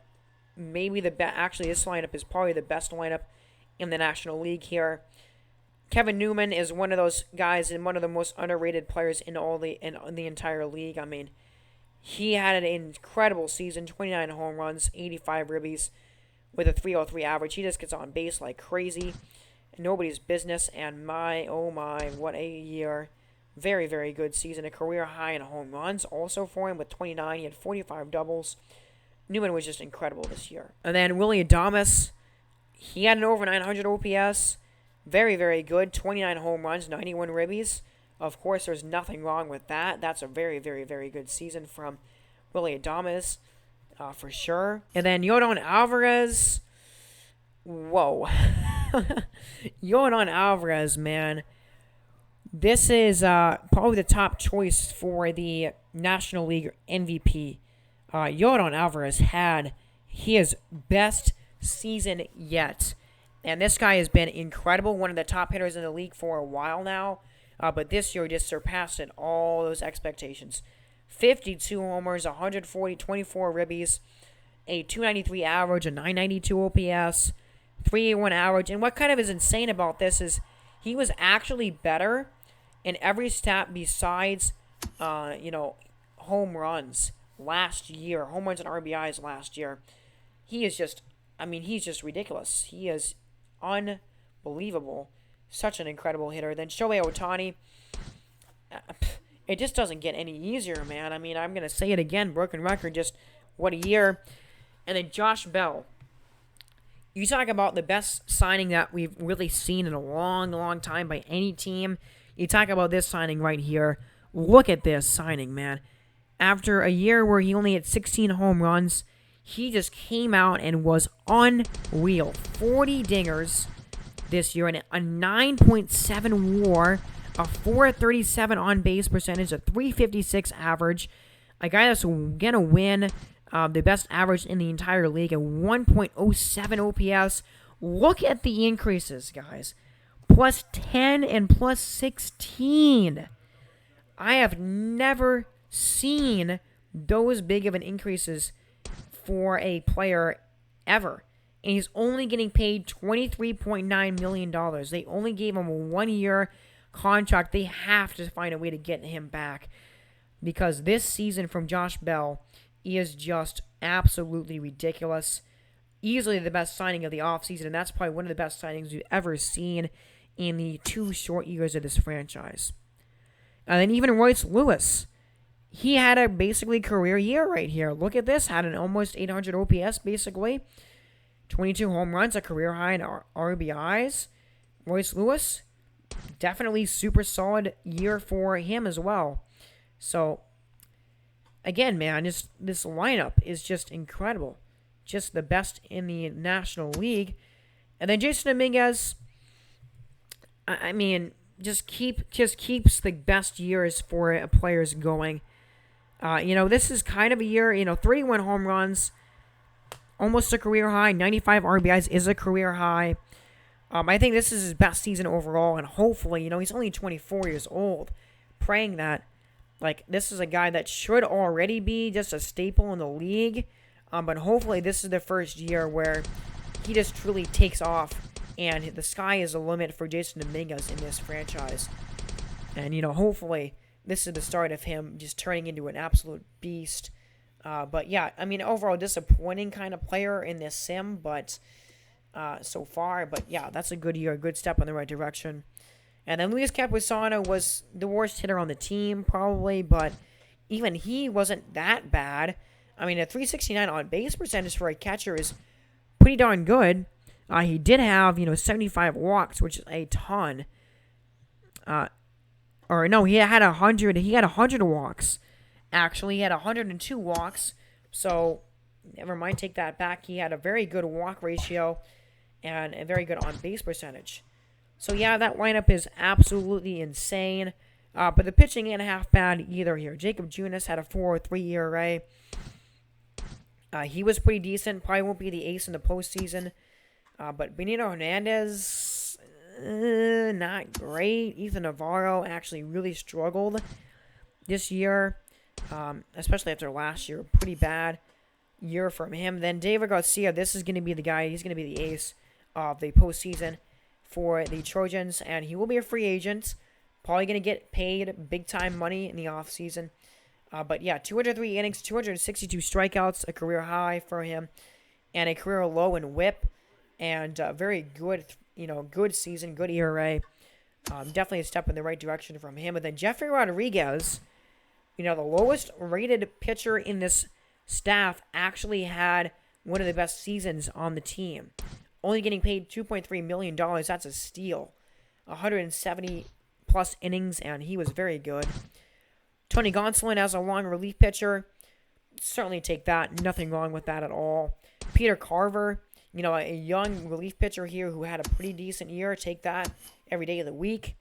maybe actually this lineup is probably the best lineup in the National League here. Kevin Newman is one of those guys and one of the most underrated players in the entire league. I mean, he had an incredible season, 29 home runs, 85 ribbies with a 303 average. He just gets on base like crazy. Nobody's business, and oh my, what a year. Very, very good season. A career high in home runs also for him with 29. He had 45 doubles. Newman was just incredible this year. And then Willie Adames, he had an over 900 OPS. Very, very good. 29 home runs, 91 ribbies. Of course, there's nothing wrong with that. That's a very, very, very good season from Willie Adames, for sure. And then Yordan Alvarez. Whoa. Yordan Alvarez, man. This is probably the top choice for the National League MVP. Yordan Alvarez had his best season yet. And this guy has been incredible, one of the top hitters in the league for a while now. But this year just surpassed all those expectations. 52 homers, 140, 24 ribbies, a 293 average, a 992 OPS, 381 average. And what kind of is insane about this is he was actually better in every stat besides, home runs last year, home runs and RBIs last year. He is just, he's just ridiculous. He is unbelievable. Such an incredible hitter. Then Shohei Ohtani, it just doesn't get any easier, man. I'm going to say it again, broken record, just what a year. And then Josh Bell. You talk about the best signing that we've really seen in a long, long time by any team. You talk about this signing right here. Look at this signing, man. After a year where he only had 16 home runs, he just came out and was unreal. 40 dingers this year and a 9.7 WAR, a 437 on-base percentage, a 356 average. A guy that's going to win the best average in the entire league, a 1.07 OPS. Look at the increases, guys. Plus 10 and plus 16. I have never seen those big of an increases for a player ever. And he's only getting paid $23.9 million. They only gave him a 1-year contract. They have to find a way to get him back. Because this season from Josh Bell is just absolutely ridiculous. Easily the best signing of the offseason, and that's probably one of the best signings we've ever seen in the 2 short years of this franchise. And then even Royce Lewis. He had a basically career year right here. Look at this. Had an almost 800 OPS basically. 22 home runs, a career high in RBIs. Royce Lewis, definitely super solid year for him as well. So, again, man, this lineup is just incredible. Just the best in the National League. And then Jason Dominguez, just keeps the best years for players going. This is kind of a year, 31 home runs, almost a career high. 95 RBIs is a career high. I think this is his best season overall, and hopefully, he's only 24 years old. Praying that, this is a guy that should already be just a staple in the league, but hopefully this is the first year where he just truly takes off, and the sky is the limit for Jason Dominguez in this franchise. And, hopefully this is the start of him just turning into an absolute beast. But yeah, overall disappointing kind of player in this sim, but so far. But yeah, that's a good year, a good step in the right direction. And then Luis Campusano was the worst hitter on the team, probably, but even he wasn't that bad. A 369 on base percentage for a catcher is pretty darn good. He did have, 75 walks, which is a ton. He had 100. He had 100 walks. Actually, he had 102 walks. So, never mind, take that back. He had a very good walk ratio and a very good on-base percentage. So, yeah, that lineup is absolutely insane. But the pitching ain't half bad either here. Jacob Junis had a 4.03 ERA. He was pretty decent. Probably won't be the ace in the postseason. But Benito Hernandez, not great. Ethan Navarro actually really struggled this year, especially after last year. Pretty bad. year from him. Then David Garcia, this is going to be the guy. He's going to be the ace of the postseason for the Trojans, and he will be a free agent. Probably going to get paid big-time money in the offseason. But yeah, 203 innings, 262 strikeouts, a career high for him, and a career low in WHIP, and very good, good season, good ERA. Definitely a step in the right direction from him. And then Jeffrey Rodriguez, the lowest rated pitcher in this staff, actually had one of the best seasons on the team. Only getting paid $2.3 million. That's a steal. 170 plus innings, and he was very good. Tony Gonsolin as a long relief pitcher, certainly take that. Nothing wrong with that at all. Peter Carver, a young relief pitcher here who had a pretty decent year. Take that every day of the week.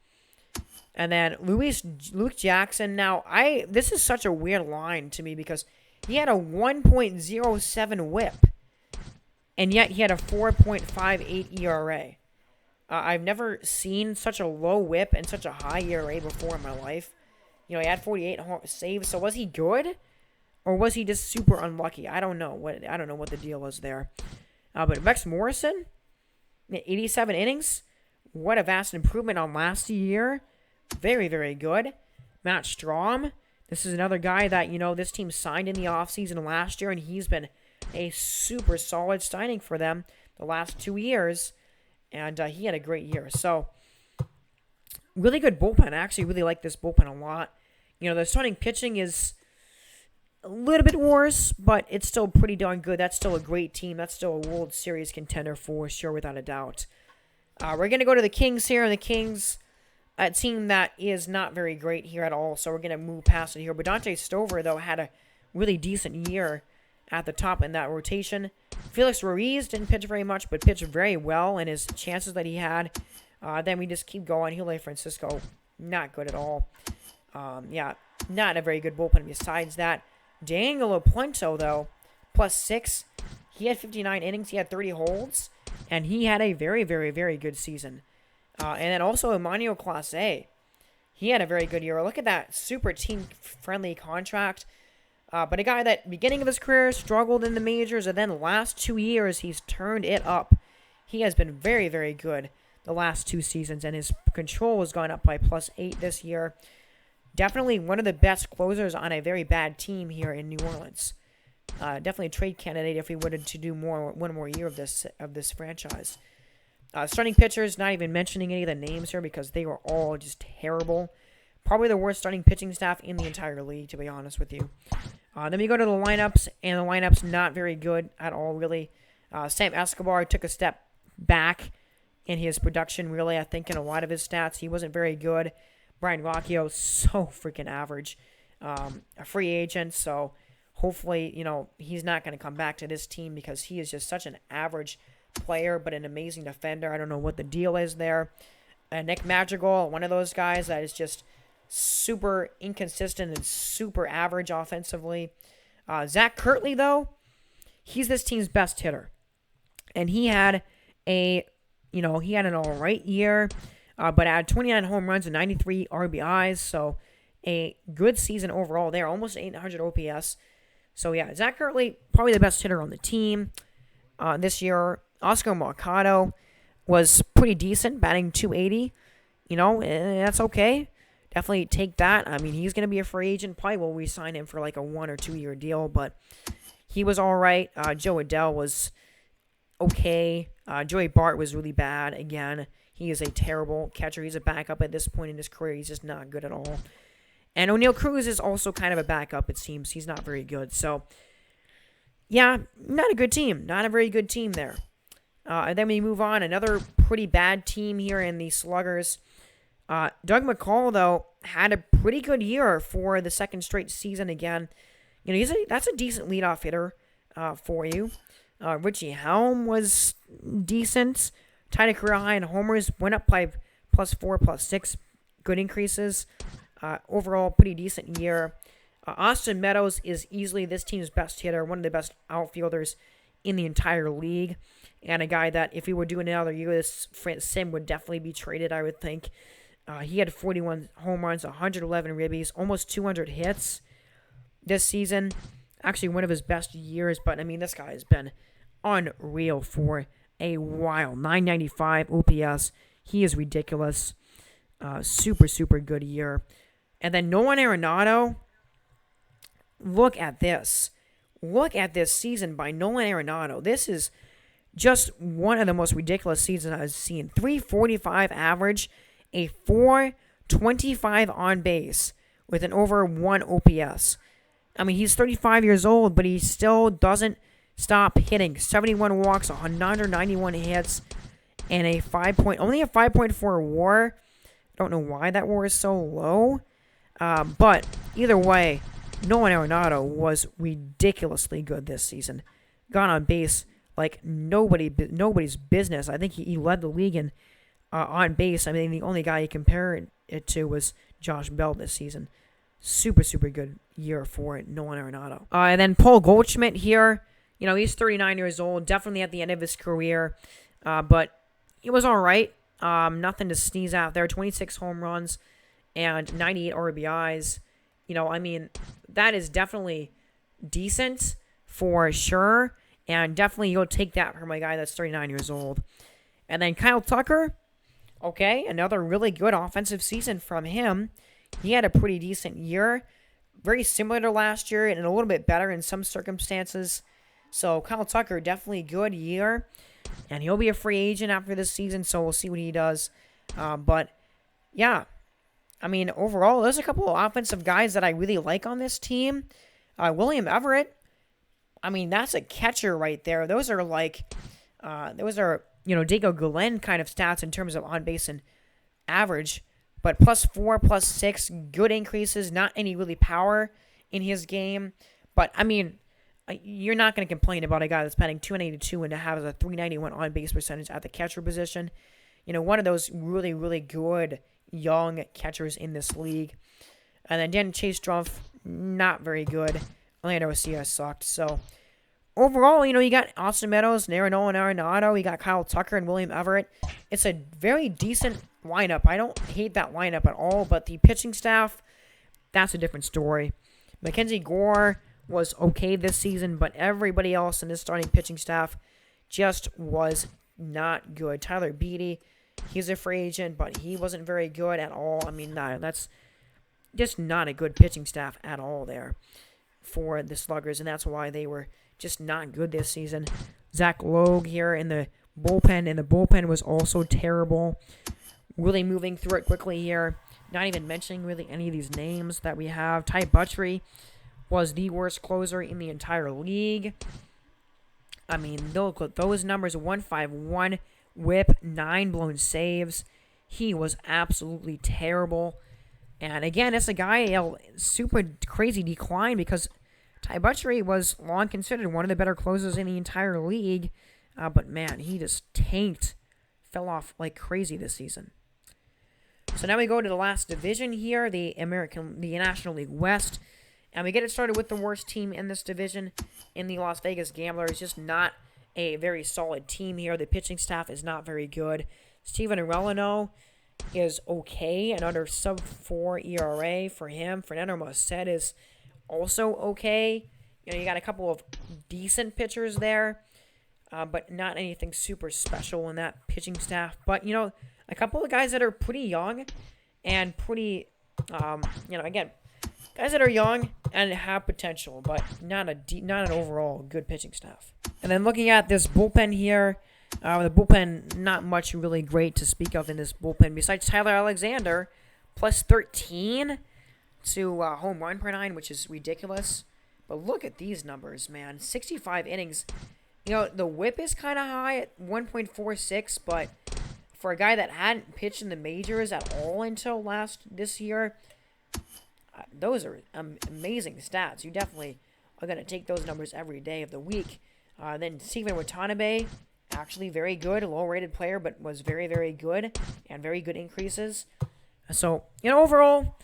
And then Luke Jackson. Now, this is such a weird line to me because he had a 1.07 WHIP, and yet he had a 4.58 ERA. I've never seen such a low WHIP and such a high ERA before in my life. He had 48 saves. So was he good, or was he just super unlucky? I don't know what the deal was there. But Rex Morrison, 87 innings. What a vast improvement on last year. Very, very good. Matt Strahm. This is another guy that, this team signed in the offseason last year, and he's been a super solid signing for them the last 2 years. And he had a great year. So, really good bullpen. I actually really like this bullpen a lot. The starting pitching is a little bit worse, but it's still pretty darn good. That's still a great team. That's still a World Series contender for sure, without a doubt. We're going to go to the Kings here, and the Kings, a team that is not very great here at all, so we're going to move past it here. But Dante Stover, though, had a really decent year at the top in that rotation. Felix Ruiz didn't pitch very much, but pitched very well in his chances that he had. Then we just keep going. Julio Francisco, not good at all. Not a very good bullpen besides that. Daniel Puento, though, +6. He had 59 innings. He had 30 holds. And he had a very, very, very good season. And then also Emmanuel Clase. He had a very good year. Look at that super team-friendly contract. But a guy that beginning of his career struggled in the majors, and then the last 2 years he's turned it up. He has been very, very good the last 2 seasons, and his control has gone up by +8 this year. Definitely one of the best closers on a very bad team here in New Orleans. Definitely a trade candidate if he wanted to do one more year of this franchise. Starting pitchers, not even mentioning any of the names here because they were all just terrible. Probably the worst starting pitching staff in the entire league, to be honest with you. Then we go to the lineups, and the lineups not very good at all, really. Sam Escobar took a step back in his production, really, I think, in a lot of his stats. He wasn't very good. Brian Rocchio, so freaking average. A free agent, so hopefully, he's not going to come back to this team because he is just such an average player, but an amazing defender. I don't know what the deal is there. Nick Madrigal, one of those guys that is just super inconsistent and super average offensively. Zach Kirtley, though, he's this team's best hitter. And he had an all right year, but had 29 home runs and 93 RBIs, so a good season overall there, almost 800 OPS. So, yeah, Zach Kirtley, probably the best hitter on the team this year. Oscar Mercado was pretty decent, batting .280. That's okay. Definitely take that. I mean, he's going to be a free agent. Probably will re-sign him for like a 1 or 2 year deal, but he was all right. Joe Adell was okay. Joey Bart was really bad. Again, he is a terrible catcher. He's a backup at this point in his career. He's just not good at all. And O'Neal Cruz is also kind of a backup, it seems. He's not very good. So, yeah, not a good team. Not a very good team there. And then we move on. Another pretty bad team here in the Sluggers. Doug McCall, though, had a pretty good year for the second straight season again. That's a decent leadoff hitter for you. Richie Helm was decent. Tied a career high in homers. Went up by +4, +6. Good increases. Overall, pretty decent year. Austin Meadows is easily this team's best hitter. One of the best outfielders in the entire league. And a guy that, if he were doing another year, this Sim would definitely be traded, I would think. He had 41 home runs, 111 ribbies, almost 200 hits this season. Actually, one of his best years. But, I mean, this guy has been unreal for a while. 995 OPS. He is ridiculous. Super, super good year. And then Nolan Arenado. Look at this. Look at this season by Nolan Arenado. This is just one of the most ridiculous seasons I've seen. 345 average, a 425 on base with an over 1 OPS. I mean, he's 35 years old, but he still doesn't stop hitting. 71 walks, 191 hits, and only a 5.4 WAR. I don't know why that WAR is so low. But either way, Nolan Arenado was ridiculously good this season. Got on base like nobody's business. I think he led the league in on base. I mean, the only guy you compare it to was Josh Bell this season. Super, super good year for Nolan Arenado. And then Paul Goldschmidt here. You know, he's 39 years old. Definitely at the end of his career. But he was all right. Nothing to sneeze at there. 26 home runs and 98 RBIs. You know, I mean, that is definitely decent for sure. And definitely you'll take that from a guy that's 39 years old. And then Kyle Tucker. Okay, another really good offensive season from him. He had a pretty decent year. Very similar to last year and a little bit better in some circumstances. So Kyle Tucker, definitely good year. And he'll be a free agent after this season, so we'll see what he does. But, yeah. I mean, overall, there's a couple of offensive guys that I really like on this team. William Everett. I mean, that's a catcher right there. Those are Dago Glenn kind of stats in terms of on-base and average. But +4, +6, good increases. Not any really power in his game. But, I mean, you're not going to complain about a guy that's batting .282 and has a .391 on-base percentage at the catcher position. You know, one of those really, really good young catchers in this league. And then Dan Chase Strumpf, not very good. Orlando Arcia sucked. So, overall, you know, you got Austin Meadows, Nolan Arenado, you got Kyle Tucker and William Everett. It's a very decent lineup. I don't hate that lineup at all, but the pitching staff, that's a different story. Mackenzie Gore was okay this season, but everybody else in this starting pitching staff just was not good. Tyler Beatty, he's a free agent, but he wasn't very good at all. I mean, that's just not a good pitching staff at all there for the Sluggers, and that's why they were just not good this season. Zach Logue here in the bullpen, and the bullpen was also terrible. Really moving through it quickly here. Not even mentioning really any of these names that we have. Ty Buttrey was the worst closer in the entire league. I mean, look at those numbers. 151 whip, 9 blown saves. He was absolutely terrible. And again, it's a guy, a super crazy decline because Ty Buttrey was long considered one of the better closers in the entire league. But man, he just tanked. Fell off like crazy this season. So now we go to the last division here, the National League West. And we get it started with the worst team in this division in the Las Vegas Gamblers. Just not a very solid team here. The pitching staff is not very good. Steven Arellano is okay, and under sub-4 ERA for him. Fernando Marcet is also okay. You know, you got a couple of decent pitchers there, but not anything super special in that pitching staff. But, you know, a couple of guys that are pretty young and pretty, again, guys that are young and have potential, but not an overall good pitching staff. And then looking at this bullpen here, the bullpen, not much really great to speak of in this bullpen besides Tyler Alexander, +13 to home run per 9, which is ridiculous. But look at these numbers, man. 65 innings. You know, the whip is kind of high at 1.46, but for a guy that hadn't pitched in the majors at all until this year, those are amazing stats. You definitely are going to take those numbers every day of the week. Then Steven Watanabe, actually very good, low-rated player, but was very, very good, and very good increases. So, you know, overall,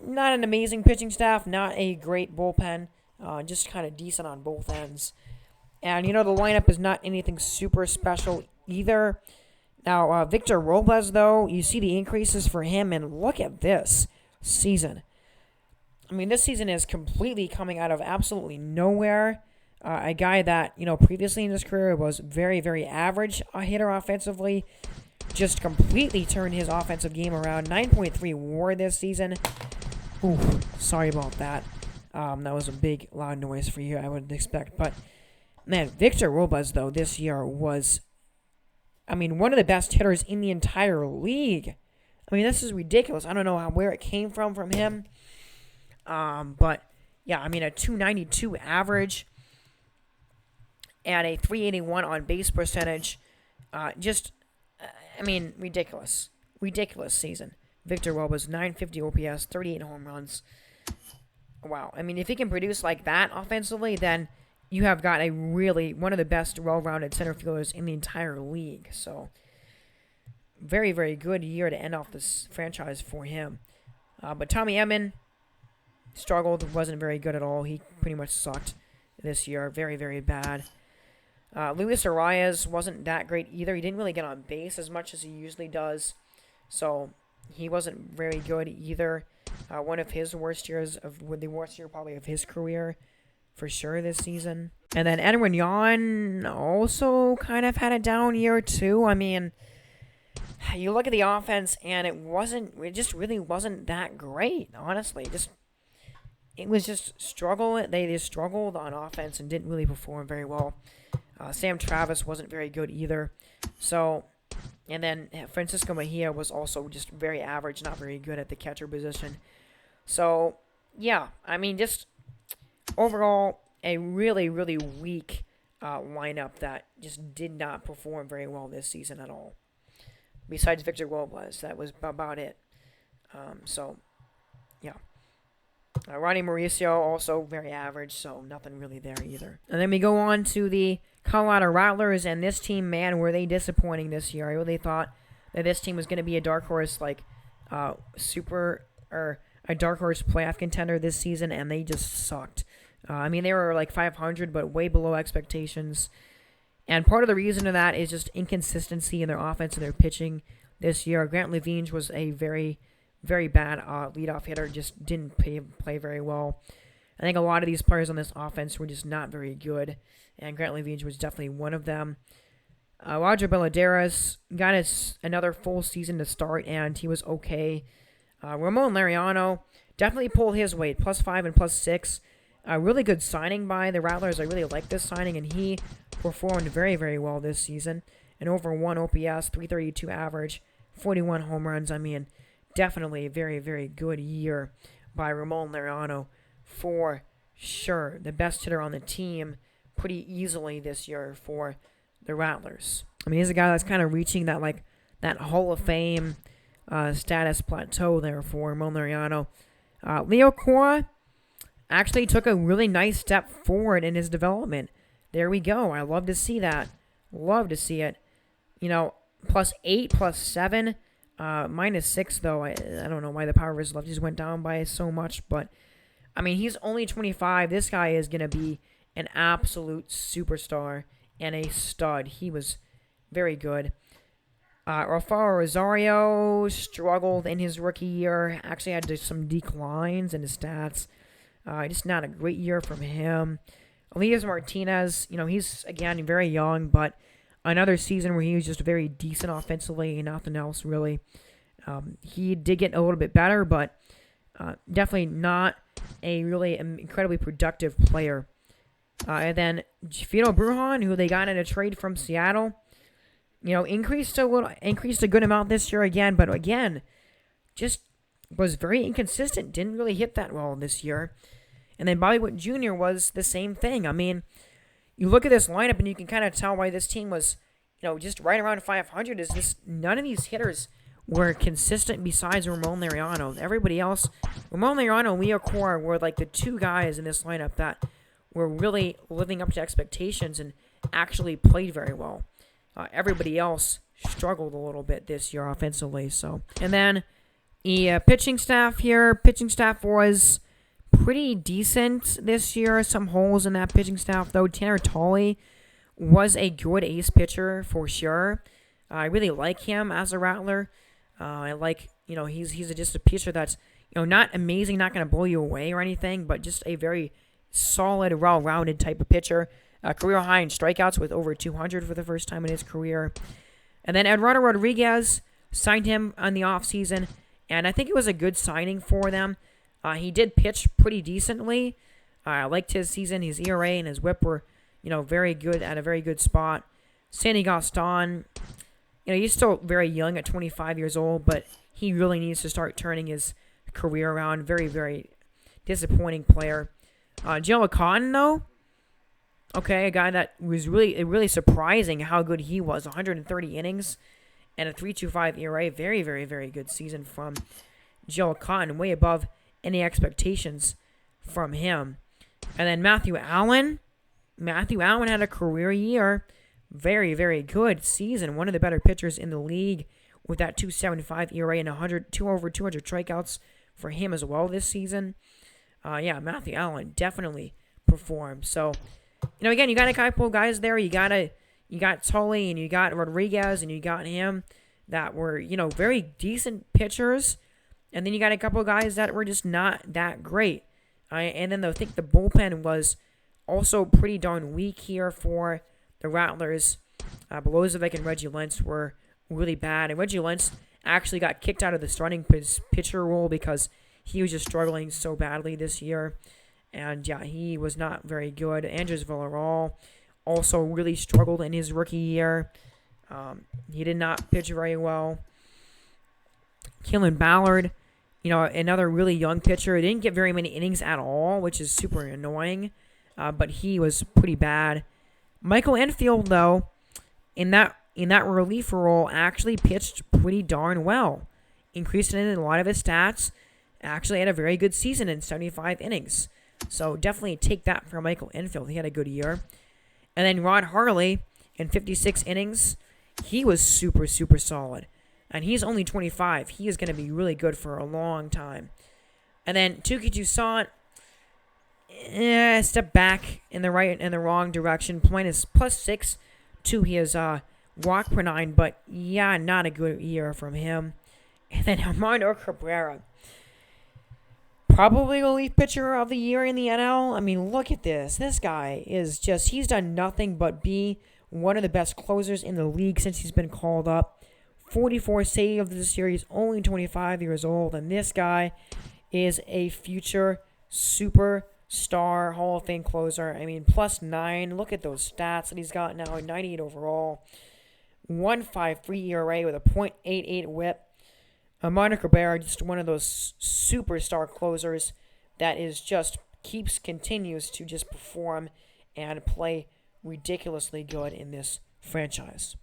not an amazing pitching staff, not a great bullpen, just kind of decent on both ends. And, you know, the lineup is not anything super special either. Now, Victor Robles, though, you see the increases for him, and look at this season. I mean, this season is completely coming out of absolutely nowhere. A guy that, previously in his career was very, very average hitter offensively, just completely turned his offensive game around. 9.3 WAR this season. Ooh, sorry about that. That was a big, loud noise for you, I would expect. But, man, Victor Robles, though, this year was, one of the best hitters in the entire league. I mean, this is ridiculous. I don't know where it came from him. But, yeah, a 292 average and a 381 on base percentage. Ridiculous. Ridiculous season. Victor Robles, 950 OPS, 38 home runs. Wow. If he can produce like that offensively, then you have got one of the best well-rounded center fielders in the entire league. So, very, very good year to end off this franchise for him. But Tommy Edman struggled, wasn't very good at all. He pretty much sucked this year. Very, very bad. Luis Arias wasn't that great either. He didn't really get on base as much as he usually does. So, he wasn't very good either. One of his worst years, the worst year probably of his career, for sure, this season. And then Edwin Yon also kind of had a down year too. You look at the offense and it just really wasn't that great, honestly. It was just struggle. They just struggled on offense and didn't really perform very well. Sam Travis wasn't very good either. So, and then Francisco Mejia was also just very average, not very good at the catcher position. So, yeah, just overall a really, really weak lineup that just did not perform very well this season at all. Besides Victor Robles, that was about it. Yeah. Ronnie Mauricio, also very average, so nothing really there either. And then we go on to the Colorado Rattlers, and this team, man, were they disappointing this year. I really thought that this team was going to be a dark horse, a dark horse playoff contender this season, and they just sucked. They were 500, but way below expectations. And part of the reason of that is just inconsistency in their offense and their pitching this year. Grant Lavigne was a very, very bad leadoff hitter, just didn't play very well. I think a lot of these players on this offense were just not very good, and Grant Lavigne was definitely one of them. Roger Beladeras got another full season to start, and he was okay. Ramon Laureano definitely pulled his weight, +5 and +6. A really good signing by the Rattlers. I really like this signing, and he performed very, very well this season. An over 1 OPS, 332 average, 41 home runs. Definitely a very, very good year by Ramon Laureano for sure. The best hitter on the team pretty easily this year for the Rattlers. He's a guy that's kind of reaching that Hall of Fame status plateau there for Ramon Laureano. Leo Cora actually took a really nice step forward in his development. There we go. I love to see that. Love to see it. +8, +7, -6 though. I don't know why the power of his lefties went down by so much, but he's only 25. This guy is gonna be an absolute superstar and a stud. He was very good. Rafael Rosario struggled in his rookie year. Actually had some declines in his stats. Just not a great year from him. Elias Martinez, he's, again, very young, but another season where he was just very decent offensively and nothing else, really. He did get a little bit better, but definitely not a really incredibly productive player. And then Fito Brujan, who they got in a trade from Seattle, increased a good amount this year again, but again, just was very inconsistent. Didn't really hit that well this year. And then Bobby Witt Jr. was the same thing. You look at this lineup and you can kind of tell why this team was, just right around 500. Is just none of these hitters were consistent besides Ramon Laureano. Everybody else, Ramon Laureano and Leo Cora were the two guys in this lineup that were really living up to expectations and actually played very well. Everybody else struggled a little bit this year offensively. So, and then the pitching staff was pretty decent this year. Some holes in that pitching staff, though. Tanner Tolley was a good ace pitcher for sure. I really like him as a Rattler. I like, he's just a pitcher that's, not amazing, not going to blow you away or anything, but just a very solid, well-rounded type of pitcher. Career high in strikeouts with over 200 for the first time in his career. And then Eduardo Rodriguez signed him on the offseason, and I think it was a good signing for them. He did pitch pretty decently. I liked his season. His ERA and his WHIP were, very good at a very good spot. Sandy Gaston, he's still very young at 25 years old, but he really needs to start turning his career around. Very, very disappointing player. Joe Cotton, though, okay, a guy that was really surprising how good he was. 130 innings and a 3.25 ERA. Very, very, very good season from Joe Cotton. Way above any expectations from him. And then Matthew Allen. Matthew Allen had a career year. Very, very good season. One of the better pitchers in the league with that 2.75 ERA and over 200 strikeouts for him as well this season. Matthew Allen definitely performed. So, again, you got a couple guys there. You got Tully and you got Rodriguez and you got him that were, very decent pitchers. And then you got a couple guys that were just not that great. And then I think the bullpen was also pretty darn weak here for the Rattlers. Belozovic and Reggie Lentz were really bad. And Reggie Lentz actually got kicked out of the starting pitcher role because he was just struggling so badly this year. And, he was not very good. Andres Villarreal also really struggled in his rookie year. He did not pitch very well. Keelan Ballard, another really young pitcher. Didn't get very many innings at all, which is super annoying. But he was pretty bad. Michael Enfield, though, in that relief role, actually pitched pretty darn well. Increased in a lot of his stats. Actually had a very good season in 75 innings. So definitely take that from Michael Enfield. He had a good year. And then Rod Harley in 56 innings. He was super, super solid. And he's only 25. He is going to be really good for a long time. And then Touki Toussaint, step back in the wrong direction. Point is +6 to his walk per 9. But, not a good year from him. And then Armando Cabrera. Probably the relief pitcher of the year in the NL. I mean, look at this. This guy is he's done nothing but be one of the best closers in the league since he's been called up. 44 saves this series, only 25 years old. And this guy is a future superstar Hall of Fame closer. I mean, +9. Look at those stats that he's got now. 98 overall. 1.53 ERA with a .88 WHIP. Armando Cabrera, just one of those superstar closers that is continues to just perform and play ridiculously good in this franchise.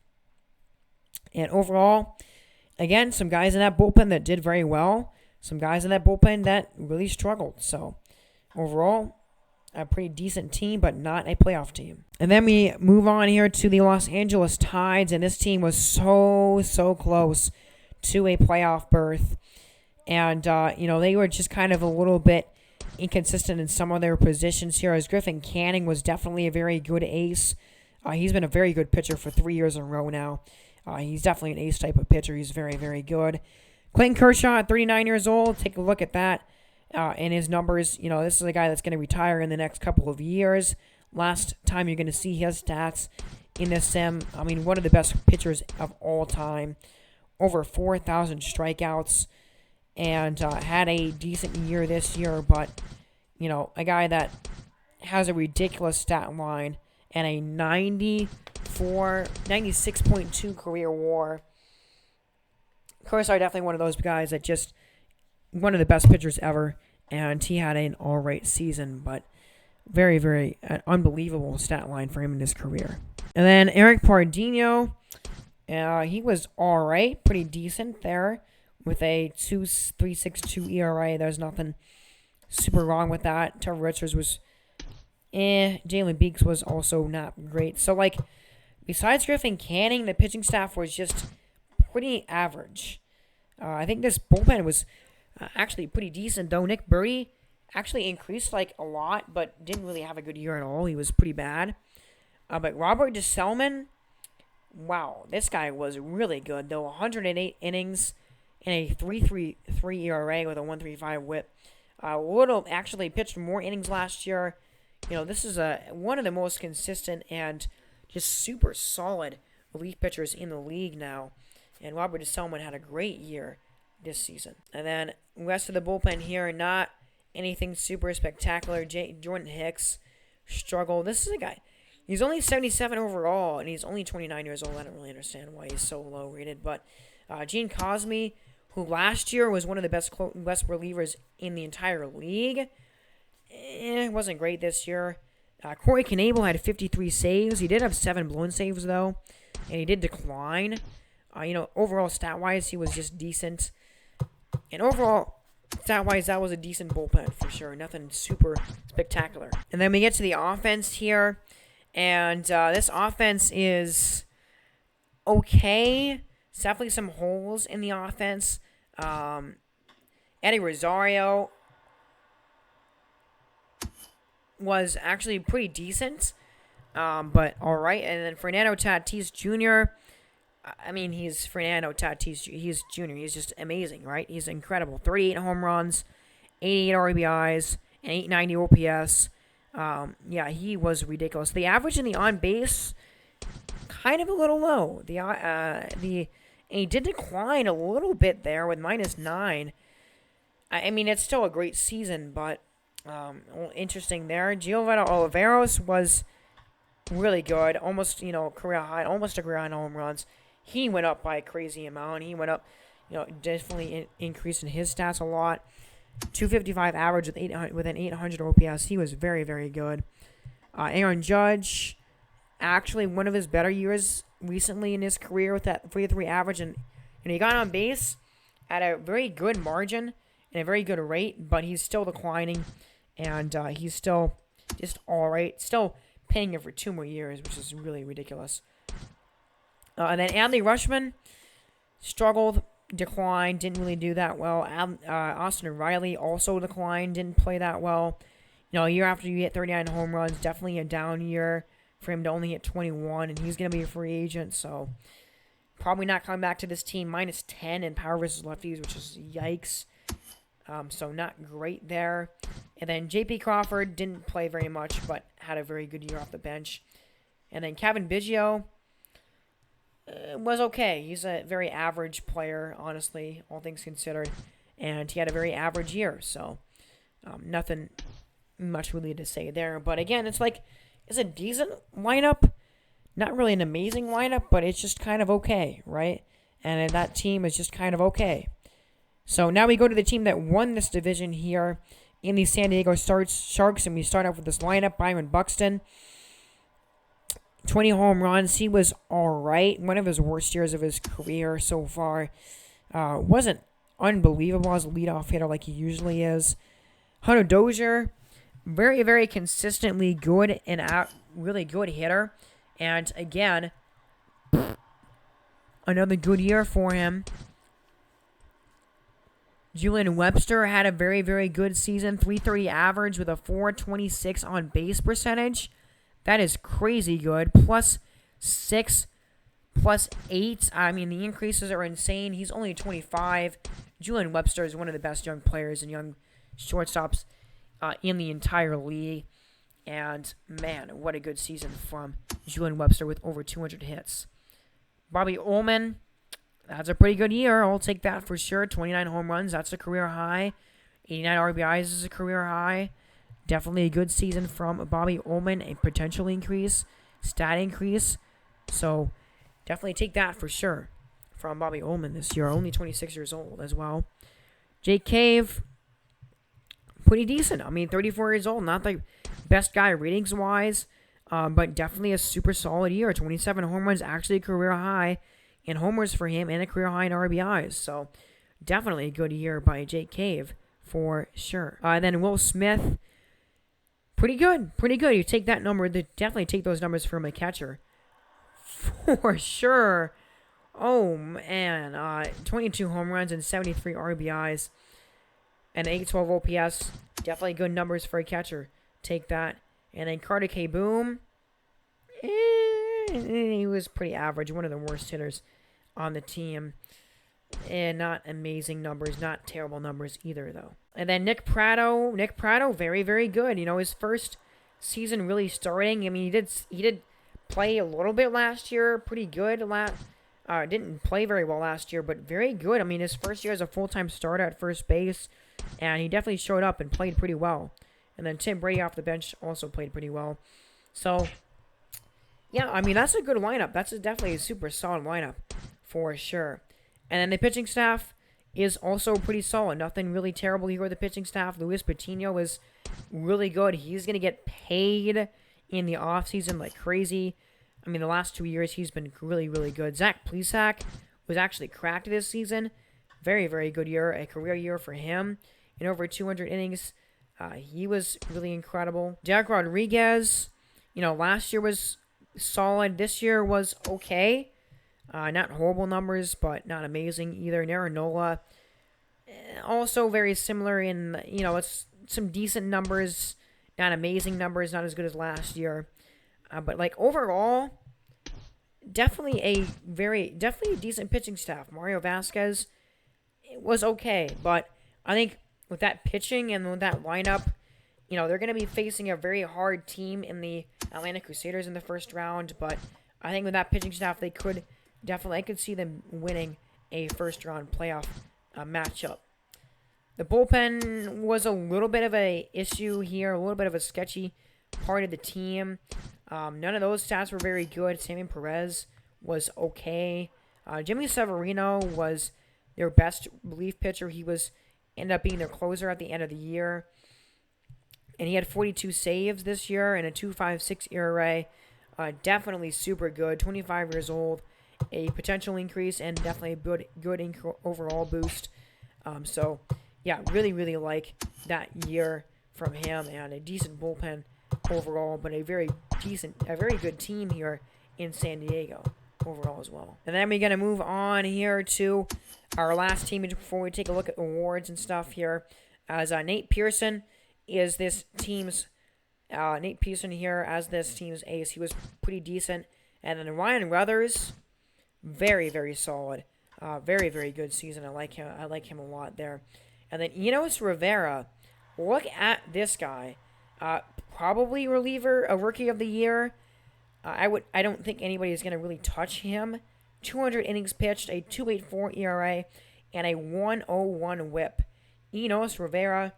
And overall, again, some guys in that bullpen that did very well. Some guys in that bullpen that really struggled. So, overall, a pretty decent team, but not a playoff team. And then we move on here to the Los Angeles Tides, and this team was so close to a playoff berth. And, they were just kind of a little bit inconsistent in some of their positions here, as Griffin Canning was definitely a very good ace. He's been a very good pitcher for 3 years in a row now. He's definitely an ace type of pitcher. He's very, very good. Clayton Kershaw at 39 years old. Take a look at that and his numbers. This is a guy that's going to retire in the next couple of years. Last time you're going to see his stats in this sim. I mean, one of the best pitchers of all time. Over 4,000 strikeouts. And had a decent year this year. But, a guy that has a ridiculous stat line. And a 96.2 career WAR. Kershaw definitely one of those guys that just one of the best pitchers ever, and he had an all-right season, but very, very unbelievable stat line for him in his career. And then Eric Pardinho, he was all right, pretty decent there with a 2.362 ERA. There's nothing super wrong with that. Trevor Richards was Jalen Beeks was also not great. So, besides Griffin Canning, the pitching staff was just pretty average. I think this bullpen was actually pretty decent, though. Nick Birdie actually increased, a lot, but didn't really have a good year at all. He was pretty bad. But Robert DeSelman, wow, this guy was really good, though. 108 innings and a 3.33 ERA with a 1.35 WHIP. Woodall actually pitched more innings last year. This is one of the most consistent and just super solid relief pitchers in the league now. And Robert DeSelman had a great year this season. And then rest of the bullpen here, not anything super spectacular. Jordan Hicks struggled. This is a guy. He's only 77 overall, and he's only 29 years old. I don't really understand why he's so low rated. But Gene Cosme, who last year was one of the best relievers in the entire league, wasn't great this year. Corey Knebel had 53 saves. He did have 7 blown saves, though, and he did decline. Overall stat-wise, he was just decent. And overall, stat-wise, that was a decent bullpen for sure. Nothing super spectacular. And then we get to the offense here. And this offense is okay. It's definitely some holes in the offense. Eddie Rosario was actually pretty decent, but all right. And then Fernando Tatis Jr., he's Fernando Tatis. He's Jr. He's just amazing, right? He's incredible. 38 home runs, 88 RBIs, and 890 OPS. He was ridiculous. The average in the on base, kind of a little low. And he did decline a little bit there with -9. It's still a great season, but a little interesting there. Giovanni Oliveros was really good, almost career high, almost a career high in home runs. He went up by a crazy amount. He went up, definitely increasing his stats a lot. 255 average with an 800 OPS. He was very, very good. Aaron Judge, actually one of his better years recently in his career with that 3.3 average, and he got on base at a very good margin and a very good rate, but he's still declining, and he's still just all right. Still paying him for 2 more years, which is really ridiculous. And then Adley Rutschman struggled, declined, didn't really do that well. Austin Riley also declined, didn't play that well. Year after you hit 39 home runs, definitely a down year for him to only hit 21, and he's going to be a free agent, so probably not coming back to this team. -10 in power versus lefties, which is yikes. So not great there. And then J.P. Crawford didn't play very much, but had a very good year off the bench. And then Kevin Biggio was okay. He's a very average player, honestly, all things considered. And he had a very average year, so nothing much really to say there. But again, it's a decent lineup. Not really an amazing lineup, but it's just kind of okay, right? And that team is just kind of okay. So now we go to the team that won this division here in the San Diego Sharks, and we start off with this lineup. Byron Buxton, 20 home runs. He was all right. One of his worst years of his career so far. Wasn't unbelievable as a leadoff hitter like he usually is. Hunter Dozier, very, very consistently good and really good hitter. And again, another good year for him. Julian Webster had a very, very good season. 330 average with a 426 on base percentage. That is crazy good. +6, +8. The increases are insane. He's only 25. Julian Webster is one of the best young players and young shortstops in the entire league. And, man, what a good season from Julian Webster with over 200 hits. Bobby Ullman, that's a pretty good year. I'll take that for sure. 29 home runs, that's a career high. 89 RBIs is a career high. Definitely a good season from Bobby Ullman. A potential increase, stat increase. So, definitely take that for sure from Bobby Ullman this year. Only 26 years old as well. Jake Cave, pretty decent. 34 years old. Not the best guy ratings-wise, but definitely a super solid year. 27 home runs, actually a career high in homers for him, and a career high in RBIs. So, definitely a good year by Jake Cave for sure. Then Will Smith, pretty good. You take that number, definitely take those numbers from a catcher for sure. Oh, man. 22 home runs and 73 RBIs and 812 OPS. Definitely good numbers for a catcher. Take that. And then Carter K. Boom. He was pretty average. One of the worst hitters on the team. not amazing numbers, not terrible numbers either, though. And then Nick Pratto, very, very good. His first season really starting. I mean, he did play a little bit last year, pretty good. Didn't play very well last year, but very good. I mean, his first year as a full-time starter at first base, and he definitely showed up and played pretty well. And then Tim Brady off the bench also played pretty well. So, yeah, I mean, that's a good lineup. That's definitely a super solid lineup for sure. And then the pitching staff is also pretty solid. Nothing really terrible here with the pitching staff. Luis Patino is really good. He's going to get paid in the offseason like crazy. I mean, the last 2 years, he's been really, really good. Zach Plesac was actually cracked this season. Very, very good year. A career year for him. In over 200 innings. He was really incredible. Derek Rodriguez, last year was solid. This year was okay. Not horrible numbers, but not amazing either. Naranola, also very similar in, it's some decent numbers. Not amazing numbers, not as good as last year. But overall, definitely a decent pitching staff. Mario Vasquez, it was okay, but I think with that pitching and with that lineup, they're going to be facing a very hard team in the Atlanta Crusaders in the first round. But I think with that pitching staff, I could see them winning a first round playoff matchup. The bullpen was a little bit of a issue here, a little bit of a sketchy part of the team. None of those stats were very good. Sammy Perez was okay. Jimmy Severino was their best relief pitcher. He ended up being their closer at the end of the year. And he had 42 saves this year and a 2.56 ERA. Definitely super good. 25 years old. A potential increase and definitely a good overall boost. So, yeah, really, really like that year from him and a decent bullpen overall, but a very good team here in San Diego overall as well. And then we're going to move on here to our last team before we take a look at awards and stuff here. As Nate Pearson is this team's ace. He was pretty decent. And then Ryan Ruthers, very, very solid. Very, very good season. I like him a lot there. And then Enos Rivera, look at this guy. Probably reliever, a rookie of the year. I don't think anybody is going to really touch him. 200 innings pitched, a 2.84 ERA, and a 1.01 WHIP. Enos Rivera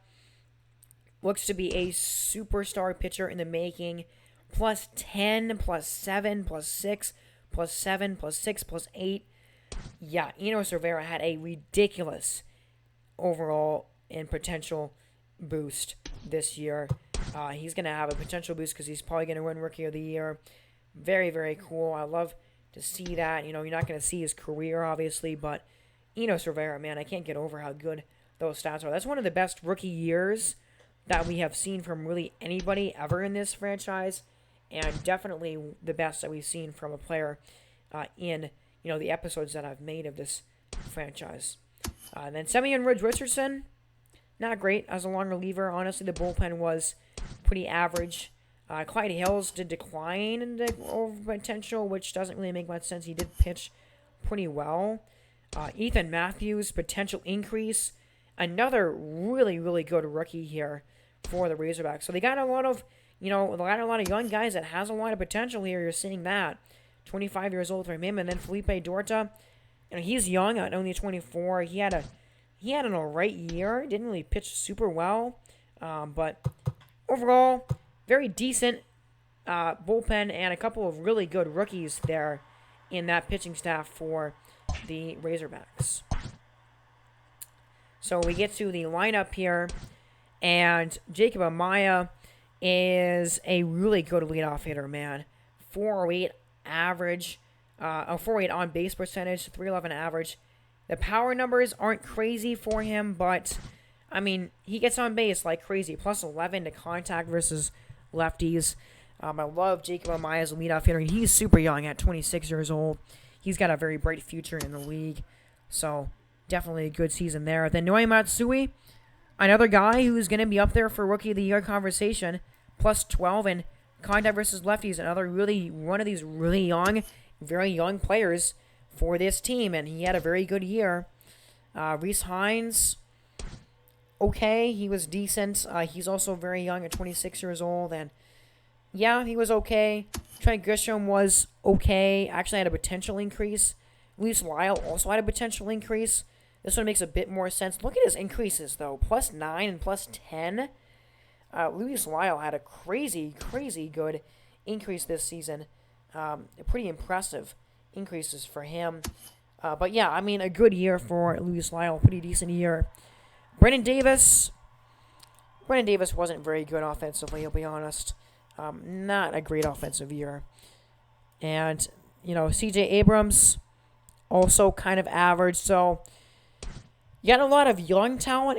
looks to be a superstar pitcher in the making. Plus 10, plus 7, plus 6, plus 7, plus 6, plus 8. Yeah, Enos Rivera had a ridiculous overall and potential boost this year. He's going to have a potential boost because he's probably going to win Rookie of the Year. Very, very cool. I love to see that. You're not going to see his career, obviously, but Enos Rivera, man, I can't get over how good those stats are. That's one of the best rookie years that we have seen from really anybody ever in this franchise, and definitely the best that we've seen from a player in the episodes that I've made of this franchise. And then Semyon Ridge Richardson, not great as a long reliever. Honestly, the bullpen was pretty average. Clyde Hills did decline in the over potential, which doesn't really make much sense. He did pitch pretty well. Ethan Matthews, potential increase. Another really, really good rookie here for the Razorbacks. So they got a lot of, young guys that has a lot of potential here. You're seeing that. 25 years old from him. And then Felipe Dorta, he's young at only 24. He had an alright year. Didn't really pitch super well. But overall, very decent bullpen and a couple of really good rookies there in that pitching staff for the Razorbacks. So we get to the lineup here, and Jacob Amaya is a really good leadoff hitter, man. 408 average, 408 on base percentage, 311 average. The power numbers aren't crazy for him, but he gets on base like crazy. Plus 11 to contact versus lefties. I love Jacob Amaya as a leadoff hitter. He's super young at 26 years old. He's got a very bright future in the league. So definitely a good season there. Then Noe Matsui, another guy who's going to be up there for Rookie of the Year conversation. Plus 12 in contact versus lefties. One of these really young, very young players for this team. And he had a very good year. Rhys Hines, okay, he was decent. He's also very young at 26 years old, and yeah, he was okay. Trent Grisham was okay. Actually had a potential increase. Luis Lyle also had a potential increase. This one makes a bit more sense. Look at his increases, though. +9 and +10. Luis Lyle had a crazy, crazy good increase this season. Pretty impressive increases for him. But yeah, I mean, a good year for Luis Lyle. Pretty decent year. Brendan Davis wasn't very good offensively, I'll be honest. Not a great offensive year. And, C.J. Abrams, also kind of average. So, you got a lot of young talent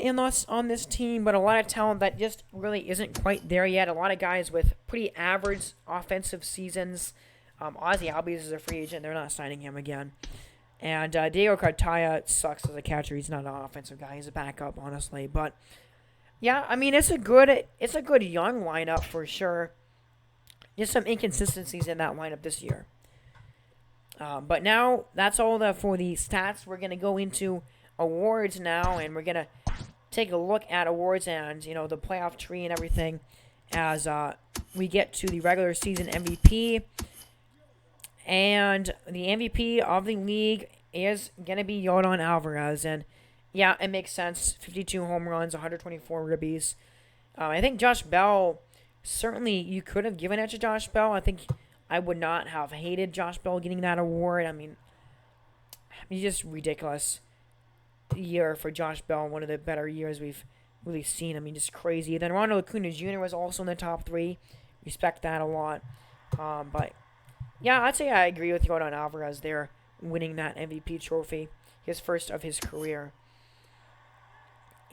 on this team, but a lot of talent that just really isn't quite there yet. A lot of guys with pretty average offensive seasons. Ozzie Albies is a free agent. They're not signing him again. And Diego Cartaya sucks as a catcher. He's not an offensive guy. He's a backup, honestly. But, yeah, I mean, it's a good young lineup for sure. Just some inconsistencies in that lineup this year. But now, that's all for the stats. We're going to go into awards now, and we're going to take a look at awards and, the playoff tree and everything as we get to the regular season MVP. And the MVP of the league is going to be Yordan Alvarez. And, yeah, it makes sense. 52 home runs, 124 ribbies. I think Josh Bell, certainly you could have given it to Josh Bell. I think I would not have hated Josh Bell getting that award. I mean, it's just ridiculous year for Josh Bell. One of the better years we've really seen. I mean, just crazy. Then Ronald Acuna Jr. was also in the top 3. Respect that a lot. But, yeah, I'd say I agree with Yordan Alvarez there, winning that MVP trophy. His first of his career.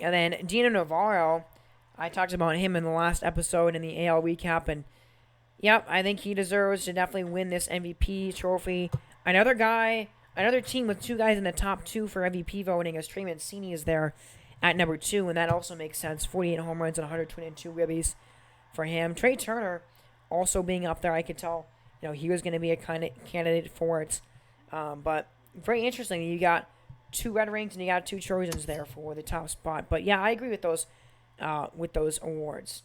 And then Dino Navarro, I talked about him in the last episode in the AL recap, and yep, I think he deserves to definitely win this MVP trophy. Another team with 2 guys in the top 2 for MVP voting, as Trey Mancini is there at number 2, and that also makes sense. 48 home runs and 122 ribbies for him. Trey Turner also being up there, I could tell, he was going to be a kind of candidate for it. But very interesting. You got 2 Red Rings and you got 2 Trojans there for the top spot. But yeah, I agree with those awards.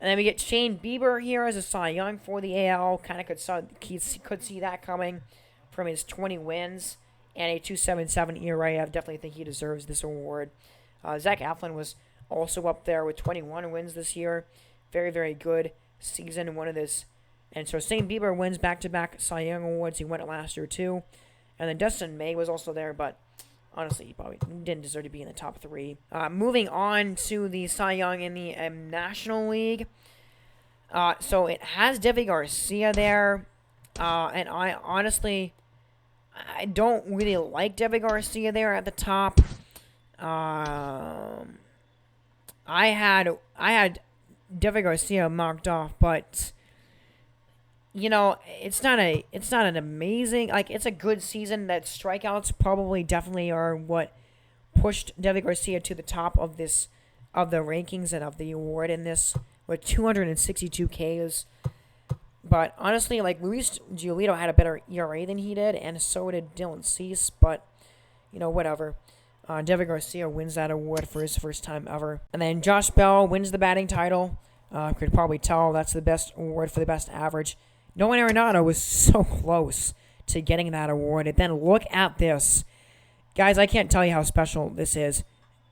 And then we get Shane Bieber here as a Cy Young for the AL. Kind of could see that coming from his 20 wins and a 2.77 ERA. I definitely think he deserves this award. Zach Eflin was also up there with 21 wins this year. Very, very good season. And so Shane Bieber wins back-to-back Cy Young awards. He won it last year too. And then Dustin May was also there, but honestly, he probably didn't deserve to be in the top 3. Moving on to the Cy Young in the National League. So it has Deivi Garcia there. And I honestly, I don't really like Deivi Garcia there at the top. I had Deivi Garcia marked off, but it's not an amazing, it's a good season. That strikeouts probably definitely are what pushed Deivi Garcia to the top of the rankings and of the award in this, with 262 Ks. But honestly, Luis Giolito had a better ERA than he did, and so did Dylan Cease, but whatever. Deivi Garcia wins that award for his first time ever. And then Josh Bell wins the batting title. Could probably tell that's the best award for the best average. Nolan Arenado was so close to getting that award. And then look at this. Guys, I can't tell you how special this is.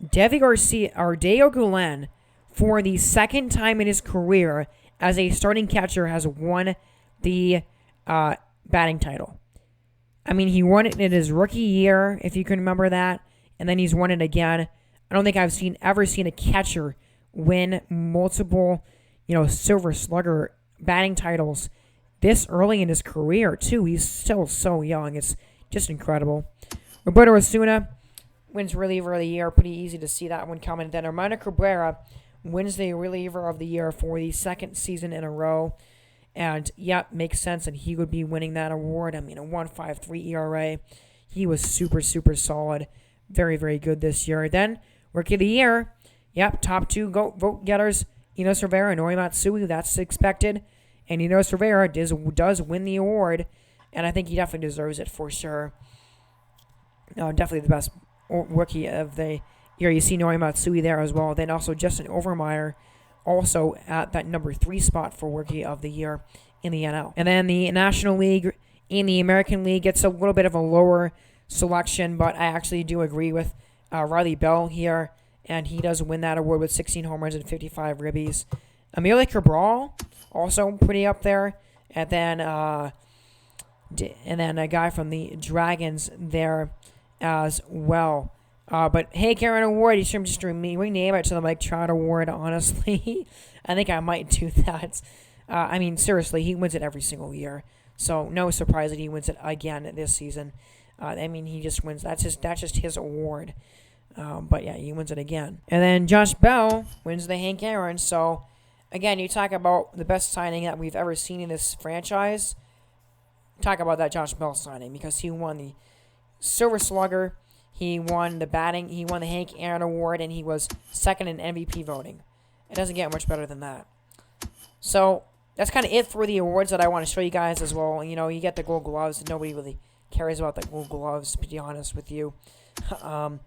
Deivi Garcia, or Deo Gulen, for the second time in his career as a starting catcher, has won the batting title. I mean, he won it in his rookie year, if you can remember that, and then he's won it again. I don't think I've ever seen a catcher win multiple, Silver Slugger batting titles this early in his career, too. He's still so young. It's just incredible. Roberto Osuna wins Reliever of the Year. Pretty easy to see that one coming. Then Armando Cabrera wins the Reliever of the Year for the second season in a row. And, makes sense that he would be winning that award. I mean, a 1.53 ERA. He was super, super solid. Very, very good this year. Then, Rookie of the Year. Top 2 vote getters. Enos Rivera and Nori Matsui. That's expected. And Enos Rivera does win the award. And I think he definitely deserves it for sure. Definitely the best Rookie of the year. You see Nori Matsui there as well. Then also Justin Overmeyer, also at that number 3 spot for Rookie of the Year in the NL. And then the National League in the American League gets a little bit of a lower selection, but I actually do agree with Riley Bell here, and he does win that award with 16 home runs and 55 ribbies. Amelia Cabral, also pretty up there. And then a guy from the Dragons there as well. But Hank Aaron Award, you should just rename it to the Mike Trout Award, honestly. I think I might do that. I mean, seriously, he wins it every single year. So no surprise that he wins it again this season. I mean, he just wins. That's just his award. But yeah, he wins it again. And then Josh Bell wins the Hank Aaron. So again, you talk about the best signing that we've ever seen in this franchise. Talk about that Josh Bell signing, because he won the Silver Slugger, he won the batting, he won the Hank Aaron Award, and he was second in MVP voting. It doesn't get much better than that. So that's kind of it for the awards that I want to show you guys as well. You know, you get the Gold Gloves. Nobody really cares about the Gold Gloves, to be honest with you. You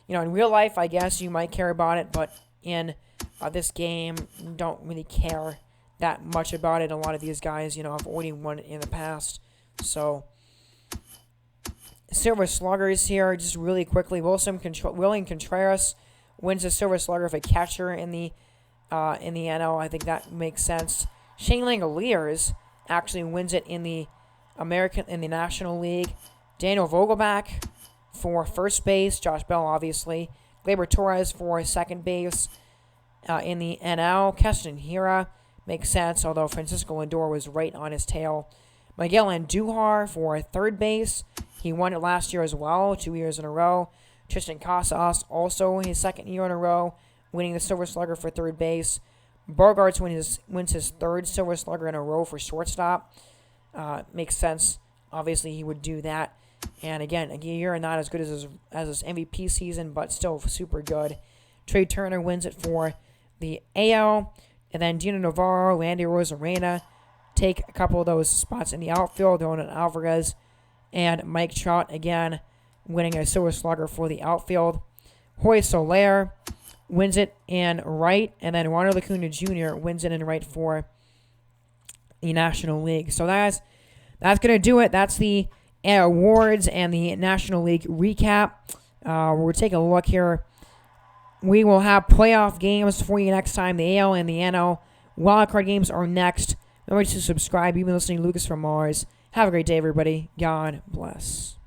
know, in real life, I guess you might care about it, but in this game, you don't really care that much about it. A lot of these guys, you know, have already won it in the past. So, Silver Sluggers here, just really quickly. William Contreras wins the Silver Slugger for catcher in the NL. I think that makes sense. Shane Langoliers actually wins it in the National League. Daniel Vogelbach for first base. Josh Bell, obviously. Gleyber Torres for second base in the NL. Keston Hiura makes sense, although Francisco Lindor was right on his tail. Miguel Andujar for third base. He won it last year as well, 2 years in a row. Tristan Casas, also his second year in a row, winning the Silver Slugger for third base. Bogarts wins his third Silver Slugger in a row for shortstop. Makes sense. Obviously, he would do that. And again, a year not as good as his MVP season, but still super good. Trey Turner wins it for the AL. And then Dino Navarro, Randy Rosarena take a couple of those spots in the outfield. Ronan Alvarez and Mike Trout, again, winning a Silver Slugger for the outfield. Jorge Soler wins it in right. And then Ronald Acuna Jr. wins it in right for the National League. So that's going to do it. That's the awards and the National League recap. We'll take a look here. We will have playoff games for you next time. The AL and the NL wildcard games are next. Remember to subscribe. You've been listening to Lucas from Mars. Have a great day, everybody. God bless.